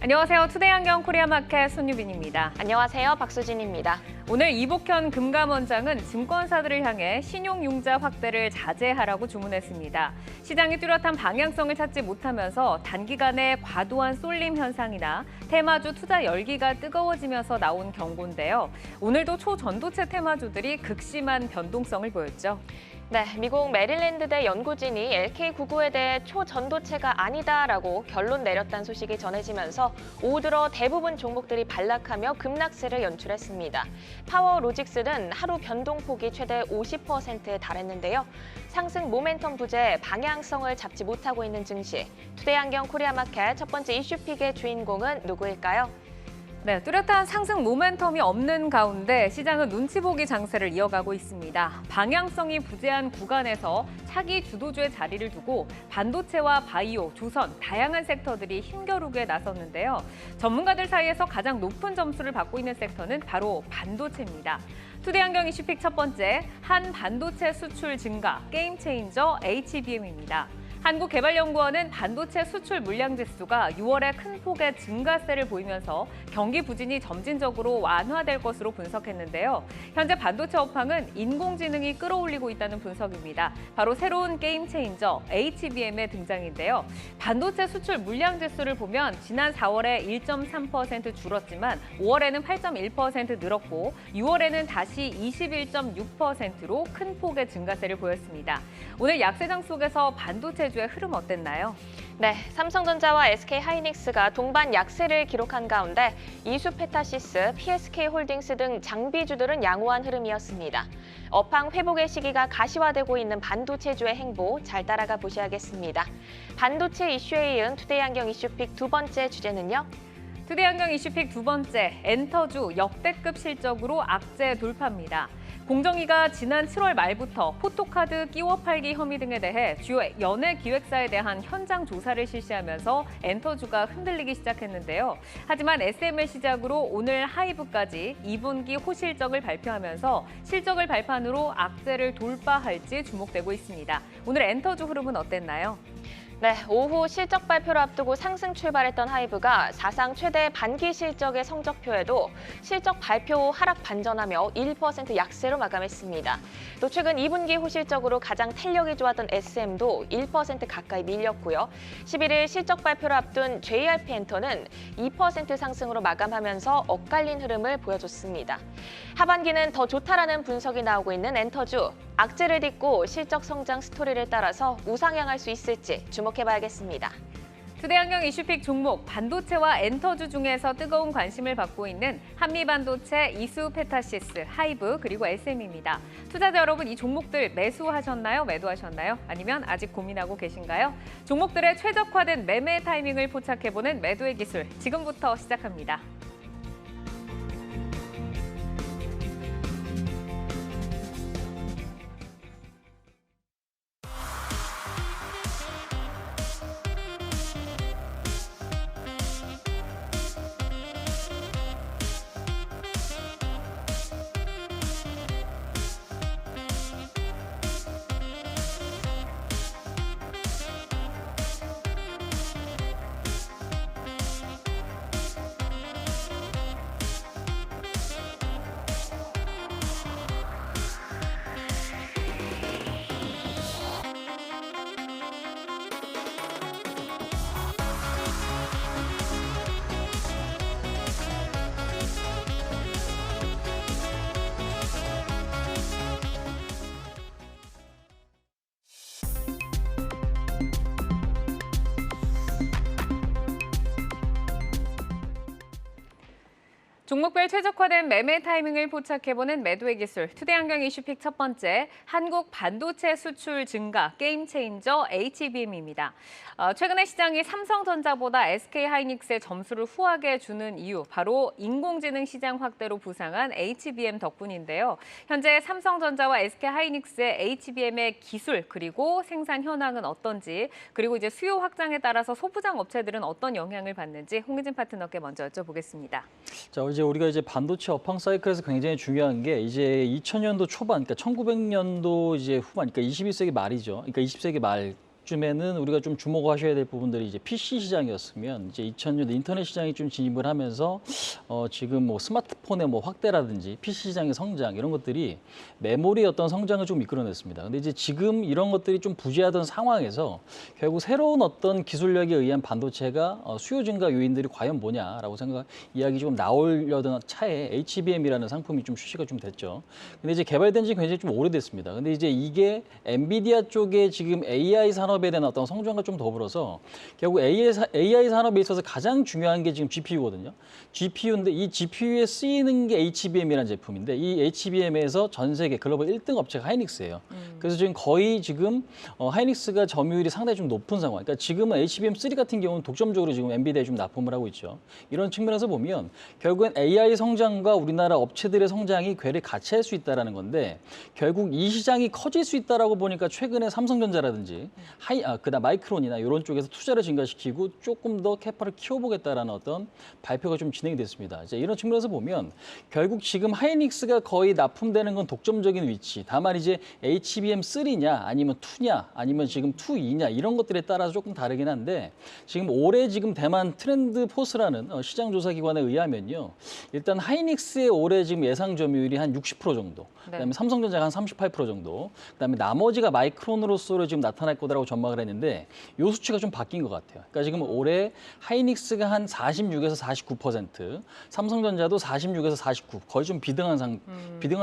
안녕하세요. 투데이안경 코리아마켓 손유빈입니다. 안녕하세요. 박수진입니다. 오늘 이복현 금감원장은 증권사들을 향해 신용융자 확대를 자제하라고 주문했습니다. 시장이 뚜렷한 방향성을 찾지 못하면서 단기간에 과도한 쏠림 현상이나 테마주 투자 열기가 뜨거워지면서 나온 경고인데요. 오늘도 초전도체 테마주들이 극심한 변동성을 보였죠. 네, 미국 메릴랜드대 연구진이 LK99에 대해 초전도체가 아니다라고 결론 내렸다는 소식이 전해지면서 오후 들어 대부분 종목들이 반락하며 급락세를 연출했습니다. 파워로직스는 하루 변동폭이 최대 50%에 달했는데요. 상승 모멘텀 부재, 방향성을 잡지 못하고 있는 증시. 투데이안경 코리아마켓 첫 번째 이슈픽의 주인공은 누구일까요? 네, 뚜렷한 상승 모멘텀이 없는 가운데 시장은 눈치 보기 장세를 이어가고 있습니다. 방향성이 부재한 구간에서 차기 주도주의 자리를 두고 반도체와 바이오, 조선, 다양한 섹터들이 힘겨루게 나섰는데요. 전문가들 사이에서 가장 높은 점수를 받고 있는 섹터는 바로 반도체입니다. 투데이안경 이슈픽 첫 번째, 한 반도체 수출 증가, 게임 체인저 HBM입니다. 한국개발연구원은 반도체 수출 물량 지수가 6월에 큰 폭의 증가세를 보이면서 경기 부진이 점진적으로 완화될 것으로 분석했는데요. 현재 반도체 업황은 인공지능이 끌어올리고 있다는 분석입니다. 바로 새로운 게임 체인저 HBM의 등장인데요. 반도체 수출 물량 지수를 보면 지난 4월에 1.3% 줄었지만 5월에는 8.1% 늘었고 6월에는 다시 21.6%로 큰 폭의 증가세를 보였습니다. 오늘 약세장 속에서 반도체 주의 흐름 어땠나요? 네, 삼성전자와 SK하이닉스가 동반 약세를 기록한 가운데 이수페타시스, PSK홀딩스 등 장비주들은 양호한 흐름이었습니다. 업황 회복의 시기가 가시화되고 있는 반도체주의 행보 잘 따라가 보셔야겠습니다. 반도체 이슈에 이은 투데이안경 이슈픽 두 번째 주제는요? 투데이안경 이슈픽 두 번째, 엔터주 역대급 실적으로 악재 돌파입니다. 공정위가 지난 7월 말부터 포토카드 끼워 팔기 혐의 등에 대해 주요 연예 기획사에 대한 현장 조사를 실시하면서 엔터주가 흔들리기 시작했는데요. 하지만 SM을 시작으로 오늘 하이브까지 2분기 호실적을 발표하면서 실적을 발판으로 악재를 돌파할지 주목되고 있습니다. 오늘 엔터주 흐름은 어땠나요? 네, 오후 실적 발표를 앞두고 상승 출발했던 하이브가 사상 최대 반기 실적의 성적표에도 실적 발표 후 하락 반전하며 1% 약세로 마감했습니다. 또 최근 2분기 호실적으로 가장 탄력이 좋았던 SM도 1% 가까이 밀렸고요. 11일 실적 발표를 앞둔 JRP엔터는 2% 상승으로 마감하면서 엇갈린 흐름을 보여줬습니다. 하반기는 더 좋다라는 분석이 나오고 있는 엔터주. 악재를 딛고 실적 성장 스토리를 따라서 우상향할 수 있을지 주목해봐야겠습니다. 투데이안경 이슈픽 종목 반도체와 엔터주 중에서 뜨거운 관심을 받고 있는 한미반도체, 이수페타시스, 하이브 그리고 SM입니다. 투자자 여러분 이 종목들 매수하셨나요? 매도하셨나요? 아니면 아직 고민하고 계신가요? 종목들의 최적화된 매매 타이밍을 포착해보는 매도의 기술 지금부터 시작합니다. 종목별 최적화된 매매 타이밍을 포착해보는 매도의 기술. 투데이안경 이슈픽 첫 번째, 한국 반도체 수출 증가, 게임 체인저 HBM입니다. 최근에 시장이 삼성전자보다 SK하이닉스의 점수를 후하게 주는 이유, 바로 인공지능 시장 확대로 부상한 HBM 덕분인데요. 현재 삼성전자와 SK하이닉스의 HBM의 기술 그리고 생산 현황은 어떤지, 그리고 이제 수요 확장에 따라서 소부장 업체들은 어떤 영향을 받는지 홍희진 파트너께 먼저 여쭤보겠습니다. 자, 이제 우리가 반도체 업황 사이클에서 굉장히 중요한 게 이제 2000년도 초반, 그러니까 1900년도 이제 후반, 그러니까 21세기 말이죠. 그러니까 20세기 말 쯤에는 우리가 좀 주목하셔야 될 부분들이 이제 PC 시장이었으면 이제 2000년 인터넷 시장이 좀 진입을 하면서 지금 뭐 스마트폰의 뭐 확대라든지 PC 시장의 성장 이런 것들이 메모리의 어떤 성장을 좀 이끌어냈습니다. 근데 이제 지금 이런 것들이 좀 부재하던 상황에서 결국 새로운 어떤 기술력에 의한 반도체가 수요 증가 요인들이 과연 뭐냐라고 이야기 좀 나오려던 차에 HBM이라는 상품이 좀 출시가 좀 됐죠. 근데 이제 개발된 지 굉장히 좀 오래됐습니다. 근데 이제 이게 엔비디아 쪽에 지금 AI 산업에 대한 어떤 성장과 좀 더불어서 결국 AI 산업에 있어서 가장 중요한 게 지금 GPU거든요. GPU인데 이 GPU에 쓰이는 게 HBM이라는 제품인데 이 HBM에서 전 세계 글로벌 1등 업체가 하이닉스예요. 그래서 지금 거의 지금 하이닉스가 점유율이 상당히 좀 높은 상황. 그러니까 지금은 HBM3 같은 경우는 독점적으로 지금 엔비디아에 좀 납품을 하고 있죠. 이런 측면에서 보면 결국엔 AI 성장과 우리나라 업체들의 성장이 궤를 같이 할 수 있다라는 건데 결국 이 시장이 커질 수 있다라고 보니까 최근에 삼성전자라든지 그다음 마이크론이나 이런 쪽에서 투자를 증가시키고 조금 더 캐파를 키워보겠다라는 어떤 발표가 좀 진행이 됐습니다. 이제 이런 측면에서 보면 결국 지금 하이닉스가 거의 납품되는 건 독점적인 위치. 다만 이제 HBM3냐 아니면 2냐 아니면 지금 2E냐 이런 것들에 따라서 조금 다르긴 한데 지금 올해 지금 대만 트렌드 포스라는 시장 조사 기관에 의하면요. 일단 하이닉스의 올해 지금 예상 점유율이 한 60% 정도. 그다음에 삼성전자가 한 38% 정도. 그다음에 나머지가 마이크론으로서 지금 나타날 거라고 전망을 했는데 이 수치가 좀 바뀐 것 같아요. 그러니까 지금 올해 하이닉스가 한 46에서 49%, 삼성전자도 46에서 49, 거의 좀 비등한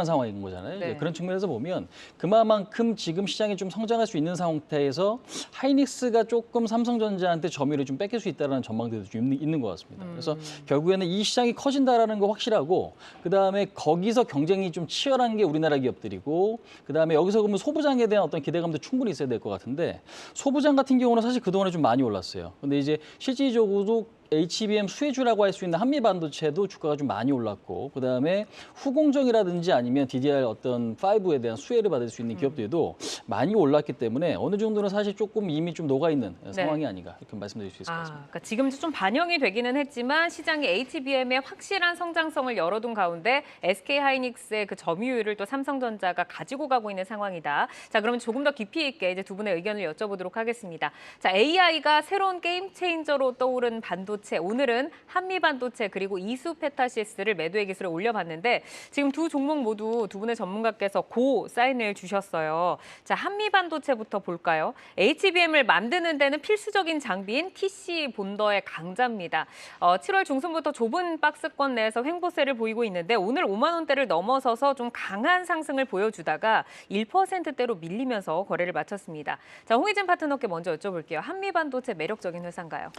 상황인 거잖아요. 네. 그런 측면에서 보면 그만큼 지금 시장이 좀 성장할 수 있는 상태에서 하이닉스가 조금 삼성전자한테 점유율을 좀 뺏길 수 있다는 전망들도 좀 있는 것 같습니다. 그래서 결국에는 이 시장이 커진다라는 거 확실하고 그다음에 거기서 경쟁이 좀 치열한 게 우리나라 기업들이고 그다음에 여기서 그러면 소부장에 대한 어떤 기대감도 충분히 있어야 될 것 같은데 소부장 같은 경우는 사실 그동안에 좀 많이 올랐어요. 근데 이제 실질적으로도 HBM 수혜주라고 할 수 있는 한미반도체도 주가가 좀 많이 올랐고 그다음에 후공정이라든지 아니면 DDR 어떤 5에 대한 수혜를 받을 수 있는 기업들도 많이 올랐기 때문에 어느 정도는 사실 조금 이미 좀 녹아있는 상황이 아닌가 이렇게 말씀드릴 수 있을 것 같습니다. 그러니까 지금 좀 반영이 되기는 했지만 시장이 HBM의 확실한 성장성을 열어둔 가운데 SK하이닉스의 그 점유율을 또 삼성전자가 가지고 가고 있는 상황이다. 자, 그러면 조금 더 깊이 있게 이제 두 분의 의견을 여쭤보도록 하겠습니다. 자, AI가 새로운 게임 체인저로 떠오른 반도체. 오늘은 한미반도체 그리고 이수페타시스를 매도의 기술에 올려봤는데 지금 두 종목 모두 두 분의 전문가께서 고 사인을 주셨어요. 자, 한미반도체부터 볼까요? HBM을 만드는 데는 필수적인 장비인 TC 본더의 강자입니다. 7월 중순부터 좁은 박스권 내에서 횡보세를 보이고 있는데 오늘 5만 원대를 넘어서서 좀 강한 상승을 보여주다가 1%대로 밀리면서 거래를 마쳤습니다. 자, 홍희진 파트너께 먼저 여쭤볼게요. 한미반도체 매력적인 회사인가요?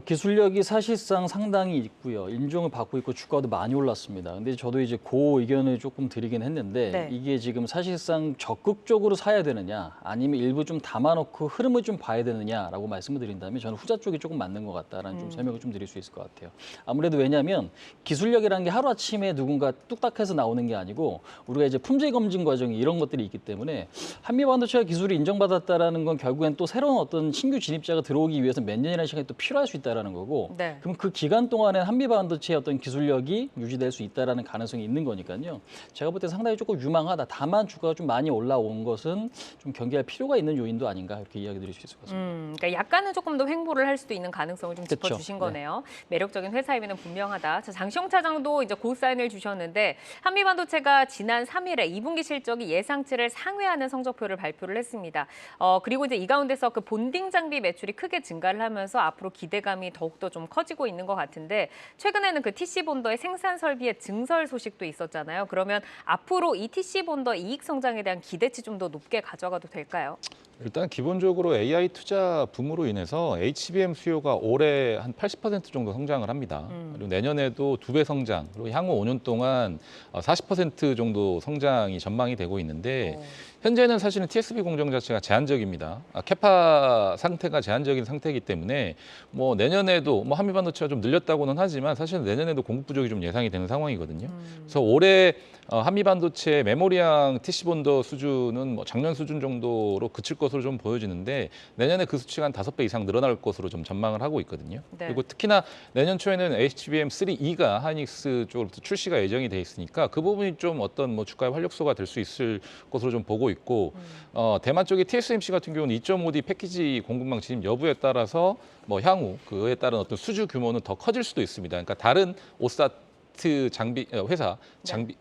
기술력이 사실상 상당히 있고요. 인정을 받고 있고 주가도 많이 올랐습니다. 근데 저도 이제 그 의견을 조금 드리긴 했는데 이게 지금 사실상 적극적으로 사야 되느냐 아니면 일부 좀 담아놓고 흐름을 좀 봐야 되느냐라고 말씀을 드린다면 저는 후자 쪽이 조금 맞는 것 같다라는 좀 설명을 좀 드릴 수 있을 것 같아요. 아무래도 왜냐하면 기술력이라는 게 하루아침에 누군가 뚝딱해서 나오는 게 아니고 우리가 이제 품질 검증 과정이 이런 것들이 있기 때문에 한미반도체가 기술이 인정받았다라는 건 결국엔 또 새로운 어떤 신규 진입자가 들어오기 위해서 몇 년이라는 시간이 또 필요할 수 있다라는 거고 그럼 그 기간 동안에 한미반도체의 어떤 기술력이 유지될 수 있다라는 가능성이 있는 거니까요. 제가 볼 때 상당히 조금 유망하다. 다만 주가가 좀 많이 올라온 것은 좀 경계할 필요가 있는 요인도 아닌가 이렇게 이야기 드릴 수 있을 것 같습니다. 그러니까 약간은 조금 더 횡보를 할 수도 있는 가능성을 좀 짚어주신 거네요. 매력적인 회사임에는 분명하다. 자, 장시영 차장도 이제 고 사인을 주셨는데 한미반도체가 지난 3일에 2분기 실적이 예상치를 상회하는 성적표를 발표를 했습니다. 그리고 이제 이 가운데서 그 본딩 장비 매출이 크게 증가를 하면서 앞으로 기대감이 더욱더 좀 커지고 있는 것 같은데 최근에는 그 TC 본더의 생산 설비의 증설 소식도 있었잖아요. 그러면 앞으로 이 TC 본더 이익 성장에 대한 기대치 좀 더 높게 가져가도 될까요? 일단 기본적으로 AI 투자 붐으로 인해서 HBM 수요가 올해 한 80% 정도 성장을 합니다. 그리고 내년에도 2배 성장, 그리고 향후 5년 동안 40% 정도 성장이 전망이 되고 있는데 현재는 사실은 TSV 공정 자체가 제한적입니다. 캐파 상태가 제한적인 상태이기 때문에 뭐 내년에도 뭐 한미반도체가 좀 늘렸다고는 하지만 사실은 내년에도 공급 부족이 좀 예상이 되는 상황이거든요. 그래서 올해 한미반도체 메모리형 TC 본더 수준은 뭐 작년 수준 정도로 그칠 것으로 것으로 좀 보여지는데 내년에 그 수치가 한 5배 이상 늘어날 것으로 좀 전망을 하고 있거든요. 네. 그리고 특히나 내년 초에는 HBM3E가 하이닉스 쪽으로부터 출시가 예정이 돼 있으니까 그 부분이 좀 어떤 뭐 주가의 활력소가 될 수 있을 것으로 좀 보고 있고 대만 쪽의 TSMC 같은 경우는 2.5D 패키지 공급망 진입 여부에 따라서 뭐 향후 그에 따른 어떤 수주 규모는 더 커질 수도 있습니다. 그러니까 다른 OSAT 장비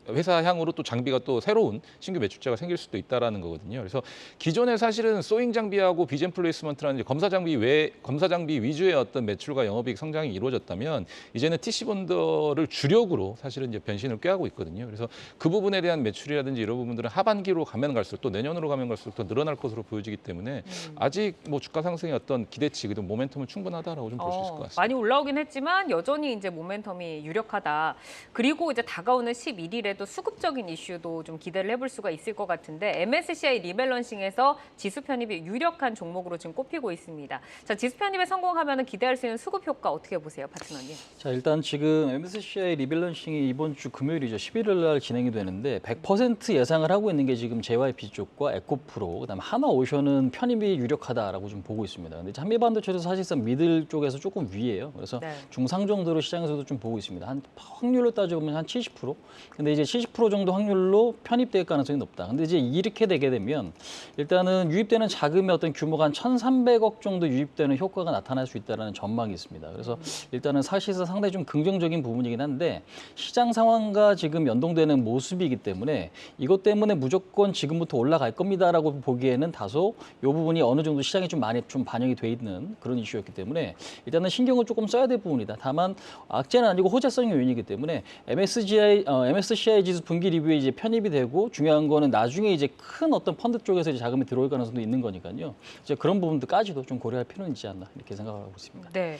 회사 향으로 또 장비가 또 새로운 신규 매출자가 생길 수도 있다라는 거거든요. 그래서 기존에 사실은 소잉 장비하고 비젠 플레이스먼트라는 검사 장비 위주의 어떤 매출과 영업이익 성장이 이루어졌다면 이제는 TC 본더를 주력으로 사실은 이제 변신을 꾀하고 있거든요. 그래서 그 부분에 대한 매출이라든지 이런 부분들은 하반기로 가면 갈수록 또 내년으로 가면 갈수록 더 늘어날 것으로 보여지기 때문에 아직 뭐 주가 상승의 어떤 기대치 그리고 모멘텀은 충분하다라고 좀 볼 수 있을 것 같습니다. 많이 올라오긴 했지만 여전히 이제 모멘텀이 유력하다. 그리고 이제 다가오는 11일에도 수급적인 이슈도 좀 기대를 해볼 수가 있을 것 같은데 MSCI 리밸런싱에서 지수 편입이 유력한 종목으로 지금 꼽히고 있습니다. 자, 지수 편입에 성공하면 기대할 수 있는 수급 효과 어떻게 보세요, 파트너님? 자, 일단 지금 MSCI 리밸런싱이 이번 주 금요일이죠. 11일 날 진행이 되는데 100% 예상을 하고 있는 게 지금 JYP 쪽과 에코프로, 그다음에 하나오션은 편입이 유력하다라고 좀 보고 있습니다. 근데 한미반도체도 사실상 미들 쪽에서 조금 위에요. 그래서 네. 중상 정도로 시장에서도 좀 보고 있습니다. 한 확률로 따져보면 한 70%. 근데 이제 70% 정도 확률로 편입될 가능성이 높다. 근데 이제 이렇게 되게 되면 일단은 유입되는 자금의 어떤 규모가 한 1,300억 정도 유입되는 효과가 나타날 수 있다는 전망이 있습니다. 그래서 일단은 사실상 상당히 좀 긍정적인 부분이긴 한데 시장 상황과 지금 연동되는 모습이기 때문에 이것 때문에 무조건 지금부터 올라갈 겁니다라고 보기에는 다소 이 부분이 어느 정도 시장에 좀 많이 좀 반영이 돼 있는 그런 이슈였기 때문에 일단은 신경을 조금 써야 될 부분이다. 다만 악재는 아니고 호재성 요인이기 때문에 MSCI 지수 분기 리뷰에 이제 편입이 되고 중요한 거는 나중에 이제 큰 어떤 펀드 쪽에서 이제 자금이 들어올 가능성도 있는 거니까요. 이제 그런 부분들까지도 좀 고려할 필요는 있지 않나 이렇게 생각하고 있습니다. 네.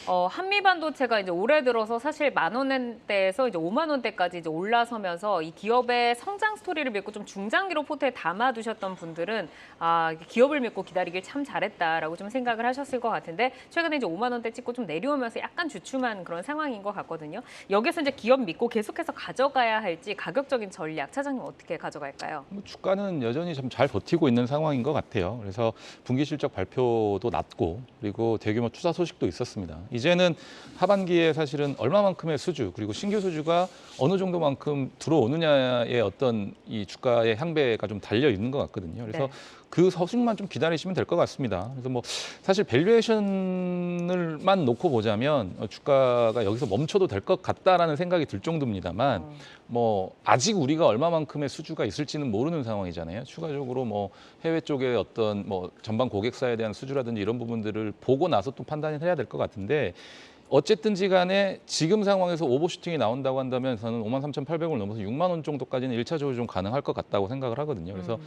한미반도체가 이제 올해 들어서 사실 10,000원대에서 이제 50,000원대까지 이제 올라서면서 이 기업의 성장 스토리를 믿고 좀 중장기로 포트에 담아두셨던 분들은 기업을 믿고 기다리길 참 잘했다라고 좀 생각을 하셨을 것 같은데 최근에 이제 50,000원대 찍고 좀 내려오면서 약간 주춤한 그런 상황인 것 같거든요. 여기서 이제 기업 믿고 계속해서 가져가야 할지 가격적인 전략 차장님 어떻게 가져갈까요? 주가는 여전히 좀 잘 버티고 있는 상황인 것 같아요. 그래서 분기 실적 발표도 났고 그리고 대규모 투자 소식도 있었습니다. 이제는 하반기에 사실은 얼마만큼의 수주 그리고 신규 수주가 어느 정도만큼 들어오느냐의 어떤 이 주가의 향배가 좀 달려 있는 것 같거든요. 그래서 네. 그 서식만 좀 기다리시면 될 것 같습니다. 그래서 뭐 사실 밸류에이션을만 놓고 보자면 주가가 여기서 멈춰도 될 것 같다라는 생각이 들 정도입니다만 뭐 아직 우리가 얼마만큼의 수주가 있을지는 모르는 상황이잖아요. 추가적으로 뭐 해외 쪽의 어떤 뭐 전방 고객사에 대한 수주라든지 이런 부분들을 보고 나서 또 판단을 해야 될 것 같은데 어쨌든지 간에 지금 상황에서 오버슈팅이 나온다고 한다면 저는 53,800원을 넘어서 6만 원 정도까지는 1차적으로 좀 가능할 것 같다고 생각을 하거든요. 그래서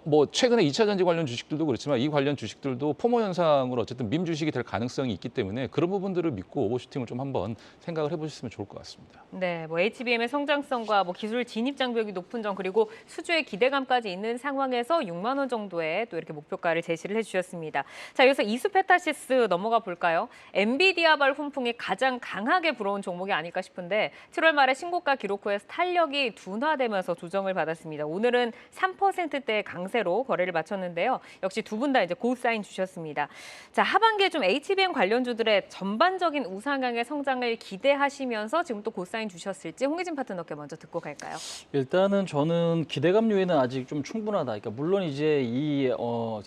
뭐 최근에 2차 전지 관련 주식들도 그렇지만 이 관련 주식들도 포모 현상으로 어쨌든 밈 주식이 될 가능성이 있기 때문에 그런 부분들을 믿고 오버슈팅을 좀 한번 생각을 해보셨으면 좋을 것 같습니다. 네, 뭐 HBM의 성장성과 뭐 기술 진입 장벽이 높은 점 그리고 수주의 기대감까지 있는 상황에서 6만 원 정도의 또 이렇게 목표가를 제시를 해주셨습니다. 자, 여기서 이수페타시스 넘어가 볼까요? 엔비디아발 훈풍이 가장 강하게 불어온 종목이 아닐까 싶은데 7월 말에 신고가 기록 후에 탄력이 둔화되면서 조정을 받았습니다. 오늘은 3%대 강세로 거래를 마쳤는데요. 역시 두 분 다 이제 고사인 주셨습니다. 자, 하반기에 좀 HBM 관련주들의 전반적인 우상향의 성장을 기대하시면서 지금 또 고사인 주셨을지 홍기진 파트너께 먼저 듣고 갈까요? 일단은 저는 기대감 요인은 아직 좀 충분하다. 그러니까 물론 이제 이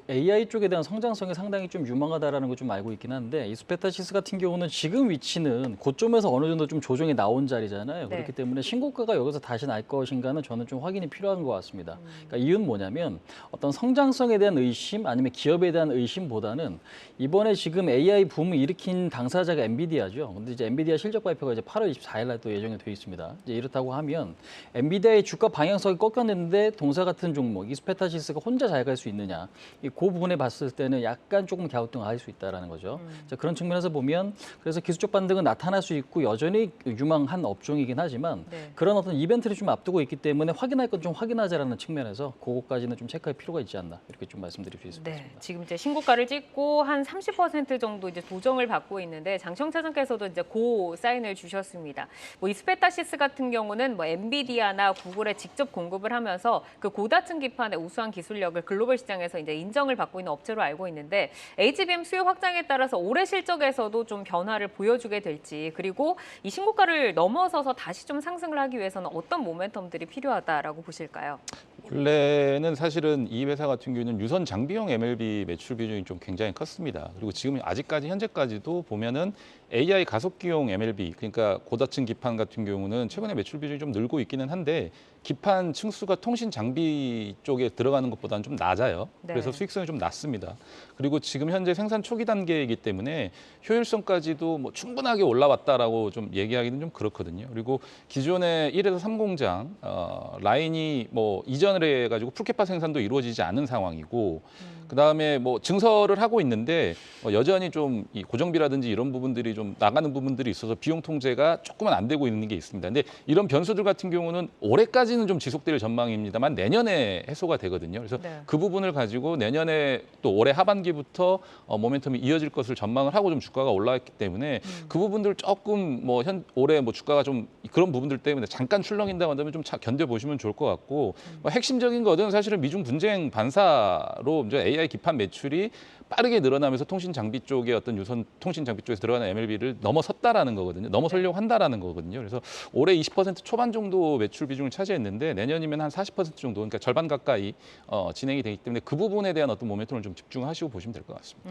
AI 쪽에 대한 성장성이 상당히 좀 유망하다라는 걸 좀 알고 있긴 한데 이수페타시스 같은 경우는 지금 위치는 고점에서 어느 정도 좀 조정이 나온 자리잖아요. 네. 그렇기 때문에 신고가가 여기서 다시 날 것인가는 저는 좀 확인이 필요한 것 같습니다. 그러니까 이유는 뭐냐면 어떤 성장성에 대한 의심 아니면 기업에 대한 의심보다는 이번에 지금 AI 붐을 일으킨 당사자가 엔비디아죠. 근데 이제 엔비디아 실적 발표가 이제 8월 24일 날 또 예정이 돼 있습니다. 이제 이렇다고 하면 엔비디아의 주가 방향성이 꺾였는데 동사 같은 종목 이수페타시스가 혼자 잘 갈 수 있느냐. 그 부분에 봤을 때는 약간 조금 갸우뚱할 수 있다라는 거죠. 자, 그런 측면에서 보면 그래서 기술적 반등은 나타날 수 있고 여전히 유망한 업종이긴 하지만 네. 그런 어떤 이벤트를 좀 앞두고 있기 때문에 확인할 건 좀 확인하자라는 측면에서 그것까지는 여기는 좀 체크할 필요가 있지 않나 이렇게 좀 말씀드릴 수 있을 것 네, 같습니다. 지금 이제 신고가를 찍고 한 30% 정도 이제 조정을 받고 있는데 장청 차장께서도 이제 고 사인을 주셨습니다. 뭐 이스페타시스 같은 경우는 뭐 엔비디아나 구글에 직접 공급을 하면서 그 고다층 기판의 우수한 기술력을 글로벌 시장에서 이제 인정을 받고 있는 업체로 알고 있는데 HBM 수요 확장에 따라서 올해 실적에서도 좀 변화를 보여주게 될지 그리고 이 신고가를 넘어서서 다시 좀 상승을 하기 위해서는 어떤 모멘텀들이 필요하다라고 보실까요? 원래는 사실은 이 회사 같은 경우는 유선 장비용 MLB 매출 비중이 좀 굉장히 컸습니다. 그리고 지금 아직까지 현재까지도 보면은 AI 가속기용 MLB 그러니까 고다층 기판 같은 경우는 최근에 매출 비중이 좀 늘고 있기는 한데 기판 층수가 통신 장비 쪽에 들어가는 것보다는 좀 낮아요. 네. 그래서 수익성이 좀 낮습니다. 그리고 지금 현재 생산 초기 단계이기 때문에 효율성까지도 뭐 충분하게 올라왔다라고 좀 얘기하기는 좀 그렇거든요. 그리고 기존의 1에서 3공장 라인이 뭐 이전을 해가지고 풀캐파 생산도 이루어지지 않은 상황이고 그다음에 뭐 증설을 하고 있는데 여전히 좀 이 고정비라든지 이런 부분들이 좀 나가는 부분들이 있어서 비용 통제가 조금은 안 되고 있는 게 있습니다. 근데 이런 변수들 같은 경우는 올해까지는 좀 지속될 전망입니다만 내년에 해소가 되거든요. 그래서 네. 그 부분을 가지고 내년에 또 올해 하반기부터 모멘텀이 이어질 것을 전망을 하고 좀 주가가 올라왔기 때문에 그 부분들 조금 뭐 올해 뭐 주가가 좀 그런 부분들 때문에 잠깐 출렁인다고 한다면 좀 견뎌 보시면 좋을 것 같고 뭐 핵심적인 것은 사실은 미중 분쟁 반사로 이제 AI 기판 매출이 빠르게 늘어나면서 통신 장비 쪽에 어떤 유선 통신 장비 쪽에서 들어가는 MLB를 넘어섰다라는 거거든요. 넘어서려고 한다라는 거거든요. 그래서 올해 20% 초반 정도 매출 비중을 차지했는데 내년이면 한 40% 정도, 그러니까 절반 가까이 진행이 되기 때문에 그 부분에 대한 어떤 모멘텀을 좀 집중하시고 보시면 될 것 같습니다.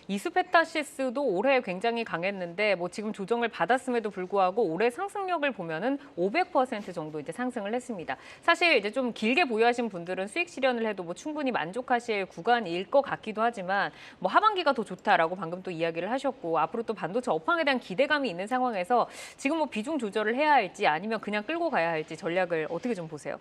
이스페타시스도 올해 굉장히 강했는데 뭐 지금 조정을 받았음에도 불구하고 올해 상승력을 보면은 500% 정도 이제 상승을 했습니다. 사실 이제 좀 길게 보유하신 분들은 수익 실현을 해도 뭐 충분히 만족하실 구간일 것 같기도 하지만 뭐 하반기가 더 좋다라고 방금 또 이야기를 하셨고 앞으로 또 반도체 업황에 대한 기대감이 있는 상황에서 지금 뭐 비중 조절을 해야 할지 아니면 그냥 끌고 가야 할지 전략을 어떻게 좀 보세요?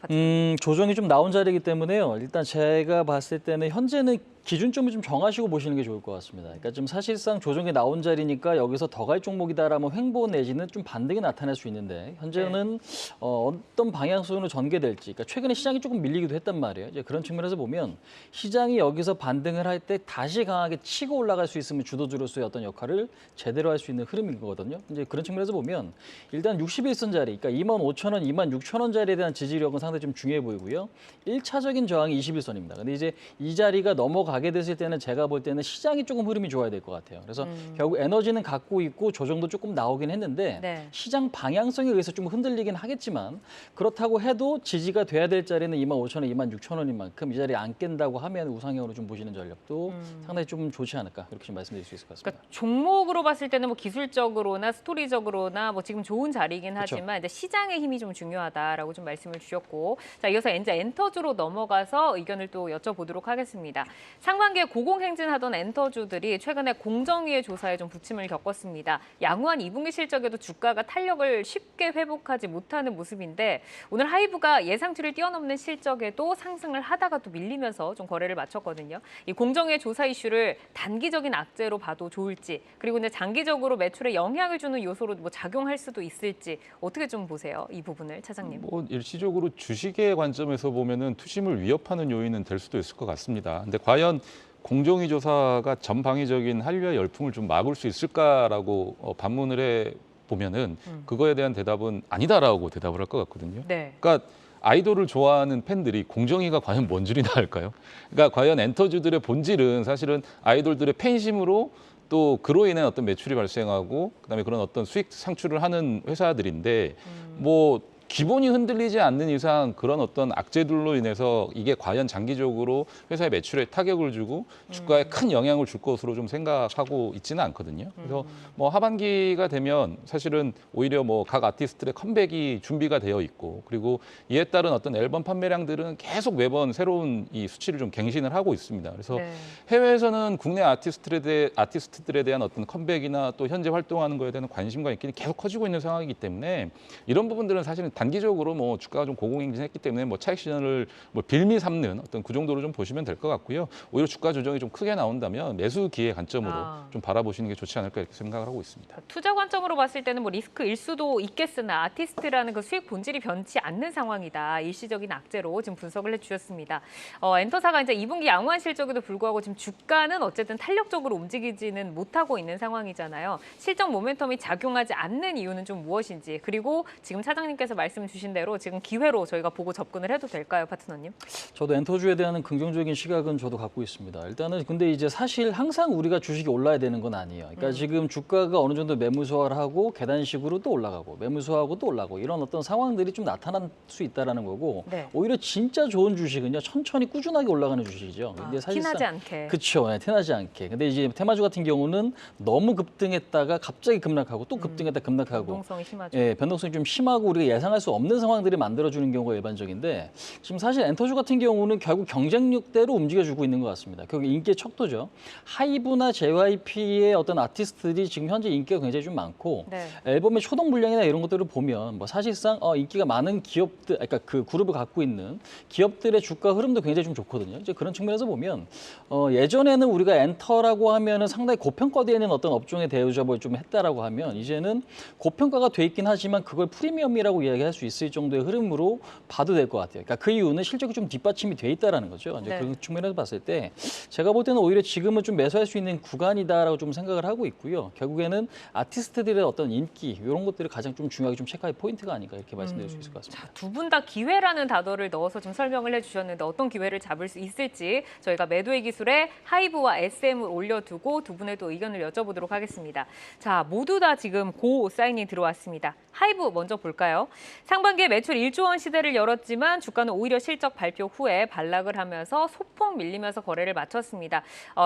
조정이 좀 나온 자리이기 때문에요. 일단 제가 봤을 때는 현재는 기준점을 좀 정하시고 보시는 게 좋을 것 같습니다. 그러니까 좀 사실상 조정이 나온 자리니까 여기서 더 갈 종목이다라면 횡보 내지는 좀 반등이 나타날 수 있는데 현재는 어떤 방향성으로 전개될지, 그러니까 최근에 시장이 조금 밀리기도 했단 말이에요. 이제 그런 측면에서 보면 시장이 여기서 반등을 할 때 다시 강하게 치고 올라갈 수 있으면 주도주로서의 어떤 역할을 제대로 할 수 있는 흐름인 거거든요. 이제 그런 측면에서 보면 일단 61선 자리, 그러니까 25,000원, 26,000원 자리에 대한 지지력은 상당히 좀 중요해 보이고요. 1차적인 저항이 21선입니다. 근데 이제 이 자리가 넘어가게 됐을 때는 제가 볼 때는 시장이 조금 흐름이 좋아야 될 것 같아요. 그래서 결국 에너지는 갖고 있고 조정도 조금 나오긴 했는데 네. 시장 방향성에 의해서 좀 흔들리긴 하겠지만 그렇다고 해도 지지가 돼야 될 자리는 25,000원, 26,000원인 만큼 이 자리에 안 깬다고 하면 우상향으로 좀 보시는 전략도 상당히 좀 좋지 않을까 이렇게 좀 말씀드릴 수 있을 것 같습니다. 그러니까 종목으로 봤을 때는 뭐 기술적으로나 스토리적으로나 뭐 지금 좋은 자리이긴 그쵸. 하지만 이제 시장의 힘이 좀 중요하다라고 좀 말씀을 주셨고 자 이어서 이제 엔터주로 넘어가서 의견을 또 여쭤보도록 하겠습니다. 상반기에 고공행진하던 엔터주들이 최근에 공정위의 조사에 좀 부침을 겪었습니다. 양호한 2분기 실적에도 주가가 탄력을 쉽게 회복하지 못하는 모습인데 오늘 하이브가 예상치를 뛰어넘는 실적에도 상승을 하다가 또 밀리면서 좀 거래를 마쳤거든요. 이 공정위의 조사 이슈를 단기적인 악재로 봐도 좋을지 그리고 이제 장기적으로 매출에 영향을 주는 요소로 뭐 작용할 수도 있을지 어떻게 좀 보세요? 이 부분을 차장님. 뭐 일시적으로 주식의 관점에서 보면은 투심을 위협하는 요인은 될 수도 있을 것 같습니다. 근데 과연 공정위 조사가 전방위적인 한류의 열풍을 좀 막을 수 있을까라고 반문을 해 보면은 그거에 대한 대답은 아니다라고 대답을 할 것 같거든요. 네. 그러니까 아이돌을 좋아하는 팬들이 공정위가 과연 뭔 줄이나 할까요? 그러니까 과연 엔터주들의 본질은 사실은 아이돌들의 팬심으로 또 그로 인해 어떤 매출이 발생하고 그다음에 그런 어떤 수익 창출을 하는 회사들인데 뭐 기본이 흔들리지 않는 이상 그런 어떤 악재들로 인해서 이게 과연 장기적으로 회사의 매출에 타격을 주고 주가에 큰 영향을 줄 것으로 좀 생각하고 있지는 않거든요. 그래서 뭐 하반기가 되면 사실은 오히려 뭐 각 아티스트들의 컴백이 준비가 되어 있고 그리고 이에 따른 어떤 앨범 판매량들은 계속 매번 새로운 이 수치를 좀 갱신을 하고 있습니다. 그래서 네. 해외에서는 국내 아티스트들에 대한 어떤 컴백이나 또 현재 활동하는 거에 대한 관심과 인기는 계속 커지고 있는 상황이기 때문에 이런 부분들은 사실은 단기적으로 뭐 주가가 좀 고공행진했기 때문에 뭐 차익 실현을 뭐 빌미 삼는 어떤 그 정도로 좀 보시면 될 것 같고요. 오히려 주가 조정이 좀 크게 나온다면 매수 기회 관점으로 좀 바라보시는 게 좋지 않을까 이렇게 생각을 하고 있습니다. 투자 관점으로 봤을 때는 뭐 리스크일 수도 있겠으나 아티스트라는 그 수익 본질이 변치 않는 상황이다. 일시적인 악재로 지금 분석을 해주셨습니다. 엔터사가 이제 2분기 양호한 실적에도 불구하고 지금 주가는 어쨌든 탄력적으로 움직이지는 못하고 있는 상황이잖아요. 실적 모멘텀이 작용하지 않는 이유는 좀 무엇인지, 그리고 지금 차장님께서 말씀 주신 대로 지금 기회로 저희가 보고 접근을 해도 될까요, 파트너님? 저도 엔터주에 대한 긍정적인 시각은 저도 갖고 있습니다. 일단은 근데 이제 사실 항상 우리가 주식이 올라야 되는 건 아니에요. 그러니까 지금 주가가 어느 정도 매무소화를 하고 계단식으로 또 올라가고 매무소화하고 또 올라가고 이런 어떤 상황들이 좀 나타날 수 있다라는 거고 네. 오히려 진짜 좋은 주식은요 천천히 꾸준하게 올라가는 주식이죠. 근데 사실상 티나지 않게. 그렇죠. 네, 티나지 않게. 근데 이제 테마주 같은 경우는 너무 급등했다가 갑자기 급락하고 또 급등했다 급락하고 변동성이 심하죠. 예, 변동성이 좀 심하고 우리가 예상할 수 없는 상황들이 만들어주는 경우가 일반적인데 지금 사실 엔터주 같은 경우는 결국 경쟁력대로 움직여주고 있는 것 같습니다. 결국 인기의 척도죠. 하이브나 JYP의 어떤 아티스트들이 지금 현재 인기가 굉장히 좀 많고 네. 앨범의 초동 물량이나 이런 것들을 보면 뭐 사실상 인기가 많은 기업들, 그러니까 그 그룹을 갖고 있는 기업들의 주가 흐름도 굉장히 좀 좋거든요. 이제 그런 측면에서 보면 예전에는 우리가 엔터라고 하면은 상당히 고평가되어 있는 어떤 업종의 대우잡을 좀 했다라고 하면 이제는 고평가가 돼 있긴 하지만 그걸 프리미엄이라고 이야기할 수 있을 정도의 흐름으로 봐도 될 것 같아요. 그러니까 그 이유는 실적이 좀 뒷받침이 돼 있다라는 거죠. 이제 네. 그 측면에서 봤을 때 제가 볼 때는 오히려 지금은 좀 매수할 수 있는 구간이다라고 좀 생각을 하고 있고요. 결국에는 아티스트들의 어떤 인기 이런 것들이 가장 좀 중요하게 좀 체크할 포인트가 아닌가 이렇게 말씀드릴 수 있을 것 같습니다. 두 분 다 기회라는 단어를 넣어서 좀 설명을 해주셨는데 어떤 기회를 잡을 수 있을지 저희가 매도의 기술에 하이브와 SM을 올려두고 두 분의 또 의견을 여쭤보도록 하겠습니다. 자, 모두 다 지금 고 사인이 들어왔습니다. 하이브 먼저 볼까요? 상반기에 매출 1조 원 시대를 열었지만 주가는 오히려 실적 발표 후에 반락을 하면서 소폭 밀리면서 거래를 마쳤습니다.